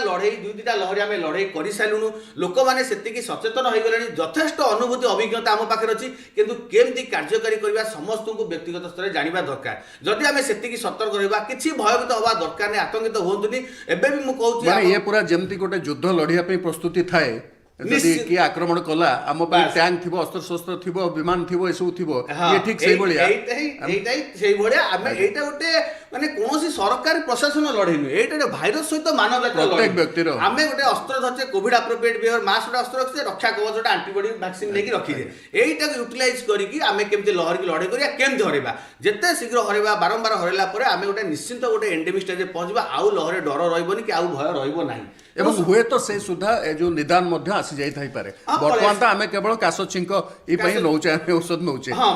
ଲହରୀ ଆମେ ଲଢେଇ କରିସାରିଲୁଣୁ। ଲୋକମାନେ ସେତିକି ସଚେତନ ହେଇଗଲେଣି। ଯଥେଷ୍ଟ ଅନୁଭୂତି ଅଭିଜ୍ଞତା ଆମ ପାଖରେ ଅଛି। କିନ୍ତୁ କେମିତି କାର୍ଯ୍ୟକାରୀ କରିବା ସମସ୍ତଙ୍କୁ ବ୍ୟକ୍ତିଗତ ସ୍ତରରେ ଜାଣିବା ଦରକାର। ଯଦି ଆମେ ସେତିକି ସତର୍କ ରହିବା କିଛି ଭୟଭୀତ ହବା ଦରକାର ନାହିଁ, ଆତଙ୍କିତ ହୁଅନ୍ତୁନି। ଏବେ ବି ମୁଁ କହୁଛି ମାନେ ଇଏ ପୁରା ଯେମିତି ଗୋଟେ ଯୁଦ୍ଧ ଲଢିବା ପାଇଁ ପ୍ରସ୍ତୁତି ଥାଏ। ଯଦି କିଏ ଆକ୍ରମଣ କଲା ଆମ ପାଇଁ ଟ୍ୟାଙ୍କ ଥିବ ଅସ୍ତ୍ରଶସ୍ତ୍ର ଥିବ ବିମାନ ଥିବ ଏସବୁ ଥିବ ଇଏ ଠିକ ସେଇଭଳିଆ ସେଇଭଳିଆ ଆମେ ଏଇଟା ଗୋଟେ ମାନେ କୌଣସି ସରକାରୀ ପ୍ରଶାସନ ଲଢେଇ ନୁହେଁ। ଏଇଟା ଗୋଟେ ଭାଇରସ ସହିତ ମାନବ ପ୍ରତ୍ୟେକ ବ୍ୟକ୍ତିର ଆମେ ଗୋଟେ ଅସ୍ତ୍ର ଧରିଛେ କୋଭିଡ ଆପ୍ରୋପ୍ରିଏଟ ବିହେଭିୟର ମାସ୍କ ଗୋଟେ ଅସ୍ତ୍ର ରଖିଛେ ରକ୍ଷା କବଚ ଗୋଟେ ଆଣ୍ଟିବଡି ଭ୍ୟାକ୍ସିନ ନେଇକି ରଖିଛେ। ଏଇଟାକୁ ୟୁଟିଲାଇଜ କରିକି ଆମେ କେମିତି ଲହରୀକି ଲଢେଇ କରିବା କେମିତି ହରେଇବା ଯେତେ ଶୀଘ୍ର ହରେଇବା ବାରମ୍ବାର ହରେଇଲା ପରେ ଆମେ ଗୋଟେ ନିଶ୍ଚିନ୍ତ ଗୋଟେ ଏଣ୍ଡେମିକ ଷ୍ଟେଜରେ ପହଞ୍ଚିବା। ଆଉ ଲହରୀ ଡର ରହିବନି କି ଆଉ ଭୟ ରହିବ ନାହିଁ। ଏବଂ ହୁଏତ ସେ ସୁଦ୍ଧା ଏ ଯୋଉ ନିଦାନ ମଧ୍ୟ ଆସି ଯାଇଥାଇପାରେ। ବର୍ତ୍ତମାନ ତ ଆମେ କେବଳ କାଶ ଛିଙ୍କ ଏ ପାଇଁ ନଉଛେ ଆମେ ଔଷଧ ନଉଛେ। ହଁ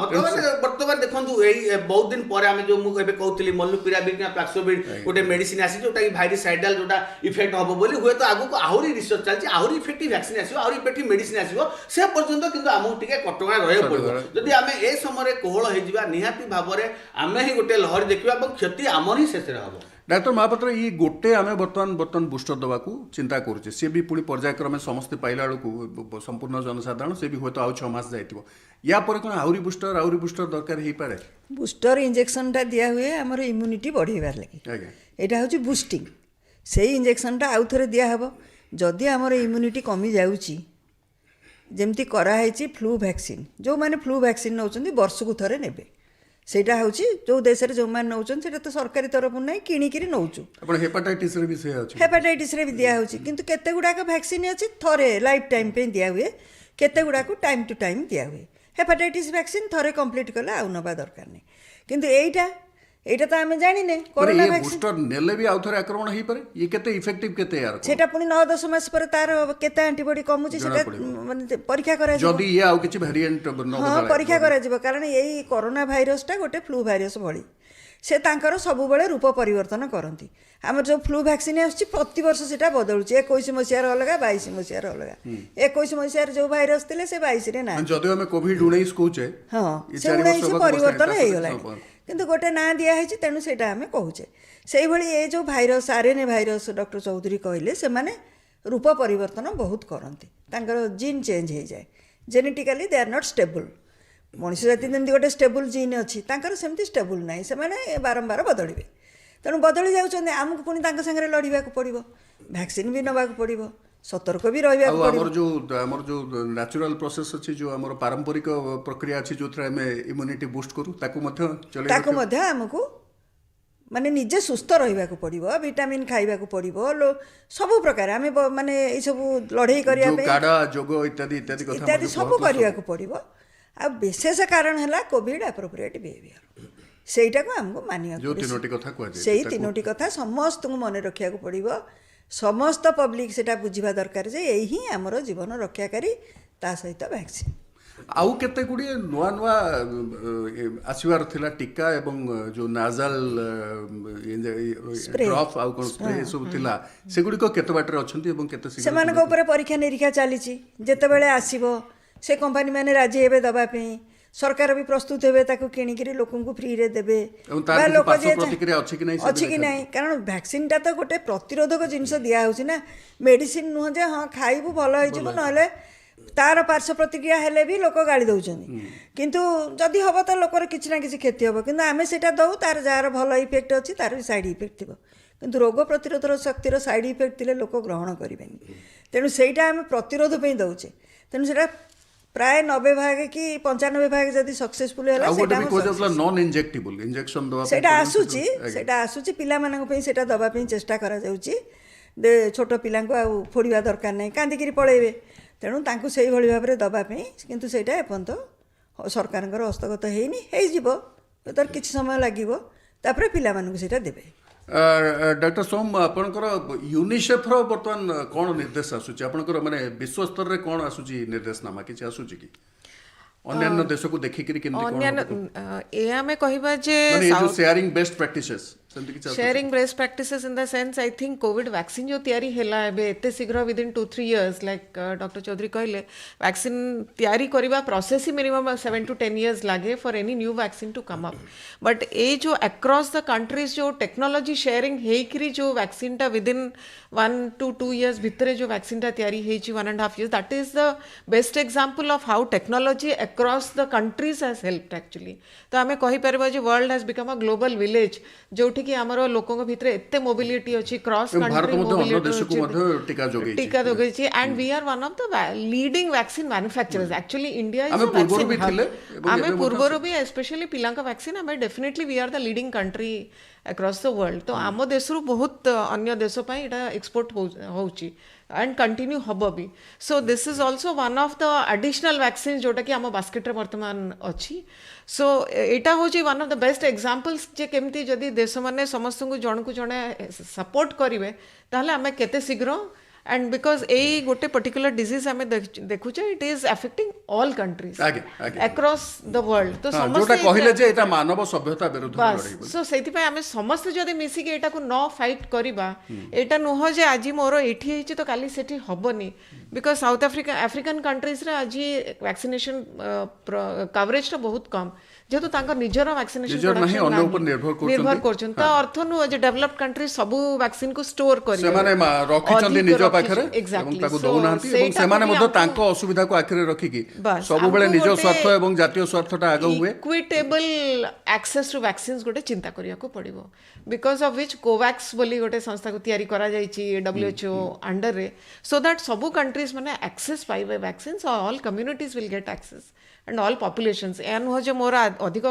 ବର୍ତ୍ତମାନ ଦେଖନ୍ତୁ ଏଇ ବହୁତ ଦିନ ପରେ ଆମେ ଯୋଉ ମୁଁ ଏବେ କହୁଥିଲି ମଲୁପିରାବିର ନା ପ୍ଲାକ୍ସୋଭିଡ ଗୋଟେ ମେଡିସିନ ଆସିଛି ଯୋଉଟା କି ଭାଇରସାଇଡାଲ ଯୋଉଟା ଇଫେକ୍ଟ ହବ ବୋଲି ହୁଏତ ଆଗକୁ ଆହୁରି ରିସର୍ଚ୍ଚ ଚାଲିଛି ଆହୁରି ଇଫେକ୍ଟିଭ ଭ୍ୟାକ୍ସିନ ଆସିବ ଆହୁରି ଇଫେକ୍ଟିଭ ମେଡିସିନ ଆସିବ। ସେ ପର୍ଯ୍ୟନ୍ତ କିନ୍ତୁ ଆମକୁ ଟିକେ କଟକଣା ରହିବାକୁ ପଡିବ। ଯଦି ଆମେ ଏ ସମୟରେ କୋହଳ ହେଇଯିବା ନିହାତି ଭାବରେ ଆମେ ହିଁ ଗୋଟେ ଲହରୀ ଦେଖିବା ଏବଂ କ୍ଷତି ଆମର ହିଁ ଶେଷରେ ହବ। ଡାକ୍ତର ମହାପାତ୍ର ଇ ଗୋଟେ ଆମେ ବର୍ତ୍ତମାନ ବୁଷ୍ଟର ଦେବାକୁ ଚିନ୍ତା କରୁଛେ ସି ବି ପୁଣି ପର୍ଯ୍ୟାୟକ୍ରମେ ସମସ୍ତେ ପାଇଲା ବେଳକୁ ସମ୍ପୂର୍ଣ୍ଣ ଜନସାଧାରଣ ସେ ବି ହୁଏତ ଆଉ 6 ମାସ ଯାଇଥିବ। ୟା ପରେ କ'ଣ ଆହୁରି ବୁଷ୍ଟର ଦରକାର ହେଇପାରେ? ବୁଷ୍ଟର ଇଞ୍ଜେକ୍ସନଟା ଦିଆ ହୁଏ ଆମର ଇମ୍ୟୁନିଟି ବଢ଼େଇବାର ଲାଗି। ଆଜ୍ଞା ଏଇଟା ହେଉଛି ବୁଷ୍ଟିଂ। ସେଇ ଇଞ୍ଜେକ୍ସନଟା ଆଉ ଥରେ ଦିଆହେବ ଯଦି ଆମର ଇମ୍ୟୁନିଟି କମିଯାଉଛି। ଯେମିତି କରାହେଇଛି ଫ୍ଲୁ ଭ୍ୟାକ୍ସିନ୍ ଯେଉଁମାନେ ଫ୍ଲୁ ଭ୍ୟାକ୍ସିନ୍ ନେଉଛନ୍ତି ବର୍ଷକୁ ଥରେ ନେବେ। ସେଇଟା ହେଉଛି ଯେଉଁ ଦେଶରେ ଯେଉଁମାନେ ନେଉଛନ୍ତି ସେଇଟା ତ ସରକାରୀ ତରଫରୁ ନାହିଁ କିଣିକିରି ନେଉଛୁ। ଆପଣ ହେପାଟାଇଟିସରେ ବି ସେ ଅଛି ହେପାଟାଇଟିସରେ ବି ଦିଆହେଉଛି କିନ୍ତୁ କେତେ ଗୁଡ଼ାକ ଭ୍ୟାକ୍ସିନ୍ ଅଛି ଥରେ ଲାଇଫ୍ ଟାଇମ୍ ପାଇଁ ଦିଆହୁଏ କେତେ ଗୁଡ଼ାକୁ ଟାଇମ୍ ଟୁ ଟାଇମ୍ ଦିଆହୁଏ। ହେପାଟାଇଟିସ୍ ଭ୍ୟାକ୍ସିନ୍ ଥରେ କମ୍ପ୍ଲିଟ୍ କଲେ ଆଉ ନେବା ଦରକାର ନାହିଁ। କିନ୍ତୁ এইটা তো আমি জানি না করোনা ভ্যাকসিন বুস্টার নেলে বি আউথরে আক্রমণ হইপারে ই কেতে ইফেক্টিভ কেতে ইয়ার সেটা পুনি 9-10 মাস পরে তার কেতে অ্যান্টিবডি কমুছি সেটা মানে পরীক্ষা করা যাব যদি ইয়ে আউ কিছু ভ্যারিয়েন্ট ন হ্যাঁ পরীক্ষা করা যাব কারণ এই করোনা ভাইরসটা গোটে ফ্লু ভাইরস ভଳି সে তাঙ্কর সবুবেলে রূপ পরিবর্তন করନ୍ତି আমার যে ফ্লু ভ্যাকসিন আসছে প্রতি বর্ষ সেটা বদলুছে 21 মସିহার অলগা 22 মସିহার অলগা 21 মସିহার যে ভাইরস ଥିଲେ ସେ 22 রে না যদি আমি কোভিড-19 কହୁছে হ্যাঁ সে 19 পরিবর্তন হয়ে গলা কিন্তু গোটে না দিয়া হয়েছে তেণু সেটা আমি কହୁছে সেইভাবে এই যে virus RNA virus doctor Chowdhury কহিলে সে মানে রূপ পরিবর্তন বহুত করନ୍ତି তাঙ্কর জিন চেঞ্জ হয়ে যায় genetically they are not stable মଣିଷ ଜାତି ଯେମିତି ଗୋଟେ ଷ୍ଟେବୁଲ୍ ଜିନ୍ ଅଛି ତାଙ୍କର ସେମିତି ଷ୍ଟେବୁଲ୍ ନାହିଁ ସେମାନେ ବାରମ୍ବାର ବଦଳିବେ ତେଣୁ ବଦଳି ଯାଉଛନ୍ତି ଆମକୁ ପୁଣି ତାଙ୍କ ସାଙ୍ଗରେ ଲଢ଼ିବାକୁ ପଡ଼ିବ ଭ୍ୟାକ୍ସିନ୍ ବି ନେବାକୁ ପଡ଼ିବ ସତର୍କ ବି ରହିବାକୁ ପଡ଼ିବ ଆମର ଯୋଉ ନ୍ୟାଚୁରାଲ ପ୍ରୋସେସ୍ ଅଛି ଯୋଉ ଆମର ପାରମ୍ପରିକ ପ୍ରକ୍ରିୟା ଅଛି ଯୋଉଥିରେ ଆମେ ଇମ୍ୟୁନିଟି ବୁଷ୍ଟ କରୁ ତାକୁ ମଧ୍ୟ ଆମକୁ ମାନେ ନିଜେ ସୁସ୍ଥ ରହିବାକୁ ପଡ଼ିବ ଭିଟାମିନ୍ ଖାଇବାକୁ ପଡ଼ିବ ସବୁ ପ୍ରକାର ଆମେ ମାନେ ଏଇ ସବୁ ଲଢ଼େଇ କରିବା ପାଇଁ କାଢ଼ା ଯୋଗ ଇତ୍ୟାଦି ସବୁ କରିବାକୁ ପଡ଼ିବ ଆଉ ବିଶେଷ କାରଣ ହେଲା କୋଭିଡ୍ ଆପ୍ରୋପ୍ରିଏଟ୍ ବିହେଭିୟର ସେଇଟାକୁ ଆମକୁ ମାନିବାକୁ ପଡ଼ିବ ସେଇ ତିନୋଟି କଥା ସମସ୍ତଙ୍କୁ ମନେ ରଖିବାକୁ ପଡ଼ିବ ସମସ୍ତ ପବ୍ଲିକ୍ ସେଟା ବୁଝିବା ଦରକାର ଯେ ଏଇ ହିଁ ଆମର ଜୀବନ ରକ୍ଷାକାରୀ ତା ସହିତ ଭ୍ୟାକ୍ସିନ୍ ଆଉ କେତେ ଗୁଡ଼ିଏ ନୂଆ ନୂଆ ଆସିବାର ଥିଲା ଟୀକା ଏବଂ ଯୋଉ ନାଜାଲ ଡ୍ରପ୍ ଆଉ କ'ଣ ସ୍ପ୍ରେ ଏସବୁ ଥିଲା ସେଗୁଡ଼ିକ କେତେ ବାଟରେ ଅଛନ୍ତି ଏବଂ କେତେ ସେମାନଙ୍କ ଉପରେ ପରୀକ୍ଷା ନିରୀକ୍ଷା ଚାଲିଛି ଯେତେବେଳେ ଆସିବ ସେ କମ୍ପାନୀ ମାନେ ରାଜି ହେବେ ଦେବା ପାଇଁ ସରକାର ବି ପ୍ରସ୍ତୁତ ହେବେ ତାକୁ କିଣିକିରି ଲୋକଙ୍କୁ ଫ୍ରିରେ ଦେବେ ଲୋକ ଅଛି କି ନାହିଁ କାରଣ ଭ୍ୟାକ୍ସିନ୍ଟା ତ ଗୋଟେ ପ୍ରତିରୋଧକ ଜିନିଷ ଦିଆହେଉଛି ନା ମେଡ଼ିସିନ୍ ନୁହଁ ଯେ ହଁ ଖାଇବୁ ଭଲ ହେଇଯିବୁ ନହେଲେ ତାର ପାର୍ଶ୍ୱ ପ୍ରତିକ୍ରିୟା ହେଲେ ବି ଲୋକ ଗାଳି ଦେଉଛନ୍ତି କିନ୍ତୁ ଯଦି ହେବ ତ ଲୋକର କିଛି ନା କିଛି କ୍ଷତି ହେବ କିନ୍ତୁ ଆମେ ସେଇଟା ଦେଉ ତାର ଯାହାର ଭଲ ଇଫେକ୍ଟ ଅଛି ତାର ବି ସାଇଡ଼୍ ଇଫେକ୍ଟ ଥିବ କିନ୍ତୁ ରୋଗ ପ୍ରତିରୋଧ ଶକ୍ତିର ସାଇଡ଼୍ ଇଫେକ୍ଟ ଥିଲେ ଲୋକ ଗ୍ରହଣ କରିବେନି ତେଣୁ ସେଇଟା ଆମେ ପ୍ରତିରୋଧ ପାଇଁ ଦେଉଛେ ତେଣୁ ସେଇଟା ପ୍ରାୟ 90 ଭାଗ କି 95 ଭାଗ ଯଦି ସକ୍ସେସଫୁଲ ହେଲା ସେଇଟା ଆସୁଛି ପିଲାମାନଙ୍କ ପାଇଁ ସେଇଟା ଦେବା ପାଇଁ ଚେଷ୍ଟା କରାଯାଉଛି ଛୋଟ ପିଲାଙ୍କୁ ଆଉ ଫୋଡ଼ିବା ଦରକାର ନାହିଁ କାନ୍ଦିକିରି ପଳେଇବେ ତେଣୁ ତାଙ୍କୁ ସେଇଭଳି ଭାବରେ ଦେବା ପାଇଁ କିନ୍ତୁ ସେଇଟା ଏପର୍ଯ୍ୟନ୍ତ ସରକାରଙ୍କର ହସ୍ତଗତ ହେଇନି ହେଇଯିବ ତାର କିଛି ସମୟ ଲାଗିବ ତାପରେ ପିଲାମାନଙ୍କୁ ସେଇଟା ଦେବେ ଡକ୍ଟର ସୋମ ଆପଣଙ୍କର ୟୁନିସେଫ୍ର ବର୍ତ୍ତମାନ କ'ଣ ନିର୍ଦ୍ଦେଶ ଆସୁଛି ଆପଣଙ୍କର ମାନେ ବିଶ୍ୱ ସ୍ତରରେ କ'ଣ ଆସୁଛି ନିର୍ଦ୍ଦେଶନାମା କିଛି ଆସୁଛି କି ଅନ୍ୟାନ୍ୟ ଦେଶକୁ ଦେଖିକିରି କେମିତି କ'ଣ ଅନ୍ୟାନ୍ୟ ଏ ଆମେ କହିବା ଯେ ମାନେ ଏ ଯୋଉ ସେୟାରିଂ ବେଷ୍ଟ ପ୍ରାକ୍ଟିसेସ୍ ସେମିତି କିଛି sharing best practices in the sense I think covid vaccine जो तैयारी हैला एबे एते शीघ्र within 2-3 years like doctor Chaudhary कहले वैक्सीन तैयारी करबा प्रोसेस ही मिनिमम 7 to 10 इयर्स लागे for any new vaccine to come up but uh जो अक्रॉस द कंट्रीज जो टेक्नोलॉजी शेयरिंग हेकरी जो वैक्सीन टा विद इन 1 to 2 इयर्स भितरे जो वैक्सीन टा तैयारी हेची 1.5 years that is the best example of how technology across the countries has helped actually तो आमे कहि परबा जे world has become a global village जोठी कि हमर लोकंग भितरे एते मोबिलिटी अछि क्रॉस भारत कंट्री ମଧ୍ୟ ଅନ୍ୟ ଦେଶକୁ ମଧ୍ୟ ଟୀକା ଯୋଗେଇଛି टीका दोगेछि and we are one of the leading vaccine manufacturers actually India is आमे अ पूर्वରୁ वैक्सीन ବି ଥିଲେ ଏବଂ आमे ଏବେ ମଧ୍ୟ पूर्वरो भी स्पेशली पिलांका वैक्सीन आमे definitely we are the leading country across the world तो आम देशरू बहुत अन्य देश पई एटा एक्सपोर्ट होउची एंड कंटिन्यू हब भी so this is also one of the additional vaccine जोटा कि आम बास्केट वर्तमान अच्छी सो एटा होची one of the best examples जे केमती जदि देश माने समस्त को जण को जणे सपोर्ट करिवे ताहले आमे केते शीघ्र एंड बिकॉज ए गोटे पर्टिकुलर डिजीज आमे देखुचे it is affecting all countries आगे आगे अक्रॉस द वर्ल्ड तो जोटा समस्त कहले जे एटा मानव सभ्यता विरुद्ध बस लड़ाई सो सेति आमे समस्त जदि मिसिके एटा को न फाइट करिबा एटा नुह जे आज मोर एठी हेची तो काली सेठी हबनी बिकॉज साउथ अफ्रिकन कंट्रीज रे आज वैक्सीनेशन कवरेज तो बहुत कम जेहेतु तांका निजर वैक्सीनेशन निजर नहीं अन्य ऊपर निर्भर करछन त अर्थ नु जे डेवलप्ड कंट्री सबु वैक्सीन को स्टोर करि सेमाने रखिचंदी निज पाखरे एवं एग्जैक्टली ताको दउनांती एवं सेमाने मध्ये तांको असुविधा को आखिरे रखिकी बस, सब बेले हमको निज गोटे स्वार्थ एवं जातीय स्वार्थटा आगे हुए इक्विटेबल एक्सेस टू वैक्सीन्स गोटे चिंता करिया को पड़िबो बिकॉज ऑफ विच कोवैक्स बोली गोटे संस्था को तैयारी करा जायछि WHO अंडर रे सो दैट सबु कंट्रीज माने एक्सेस पाइबे vaccines all communities will get access and all populations एन हो जे मोर अधिक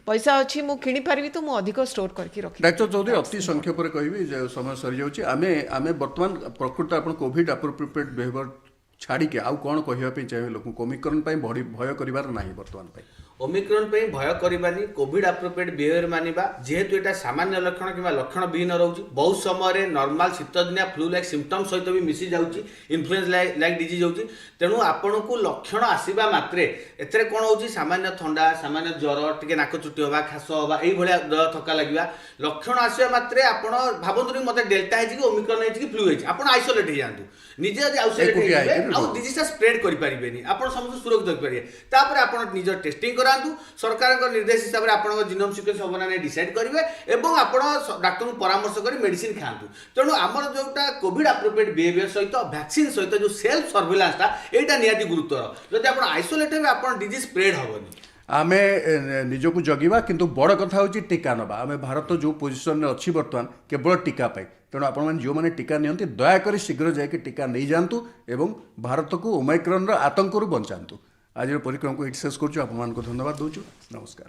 पैसा अच्छी मु किनी पारिबी तो मु अधिक स्टोर करके रखी डॉक्टर चौधरी अति संक्षेप रे कहबी जे समय सरी जाउची आमे वर्तमान प्रकृत आपण कोविड एप्रोप्रिएट बिहेवियर छाड़ी के आउ कोन कहिया पे चाहे लोक ओमिक्रॉन पई बड़ी भय करिवार नाही वर्तमान पई ओमिक्रॉन पे भय करबानी कोविड एप्रोप्रिएट बिहेवियर मानिबा जेहेतु एटा सामान्य लक्षण किंवा लक्षण विहीन रहउची बहुत समय नॉर्मल शीत दिनिया फ्लू लाइक सिम्पटम सहित भी मिसी जाउची इन्फ्लुएंजा लाइक डिजीज होउची तेणु आपण को लक्षण आसीबा मात्रे एतरे कोन होउची सामान्य ठंडा सामान्य ज्वर टिके नाक चुटी होबा खास होबा एई भलिया देह थका लागिबा लक्षण आसीबा मात्रे आपण भाबंतु मते डेल्टा हेची कि ओमिक्रॉन हेची कि फ्लू हेची आपण आइसोलेट हे जांतु निजे जदि आइसोलेट हे आ डिजीज स्प्रेड करि परिबेनी आपण समस्त सुरक्षित होई परिबे तापर आपण निज टेस्टिंग करांतु सरकार निर्देश हिसाब से आपन जीनोम सिक्वेन्स हम ना डिसाइड करेंगे और आप डाक्तर परामर्श कर मेडिसिन खातु तेणु आमर जोटा कोविड एप्रोप्रिएट बिहेवियर सहित वैक्सीन सहित जो सेल्फ सर्विलांसटा यहाँ निहाती गुरुत्वर जब आप आइसोलेट हे आप डिजीज स्प्रेड हेनी आमे निजको जगिबा किंतु बड़ कथा होची टीका नबा आमे भारत जो पोजिशन रे अछि वर्तमान केवल टीका पाई तेणु आपण मैंने जो मैंने टीका नियंती दयाकोरी शीघ्र जाके टीका नहीं जातु एवं भारत को ओमिक्रॉन आतंक बंचातु आज परिक्रम को ये शेष करुँ आप धन्यवाद दूँ नमस्कार।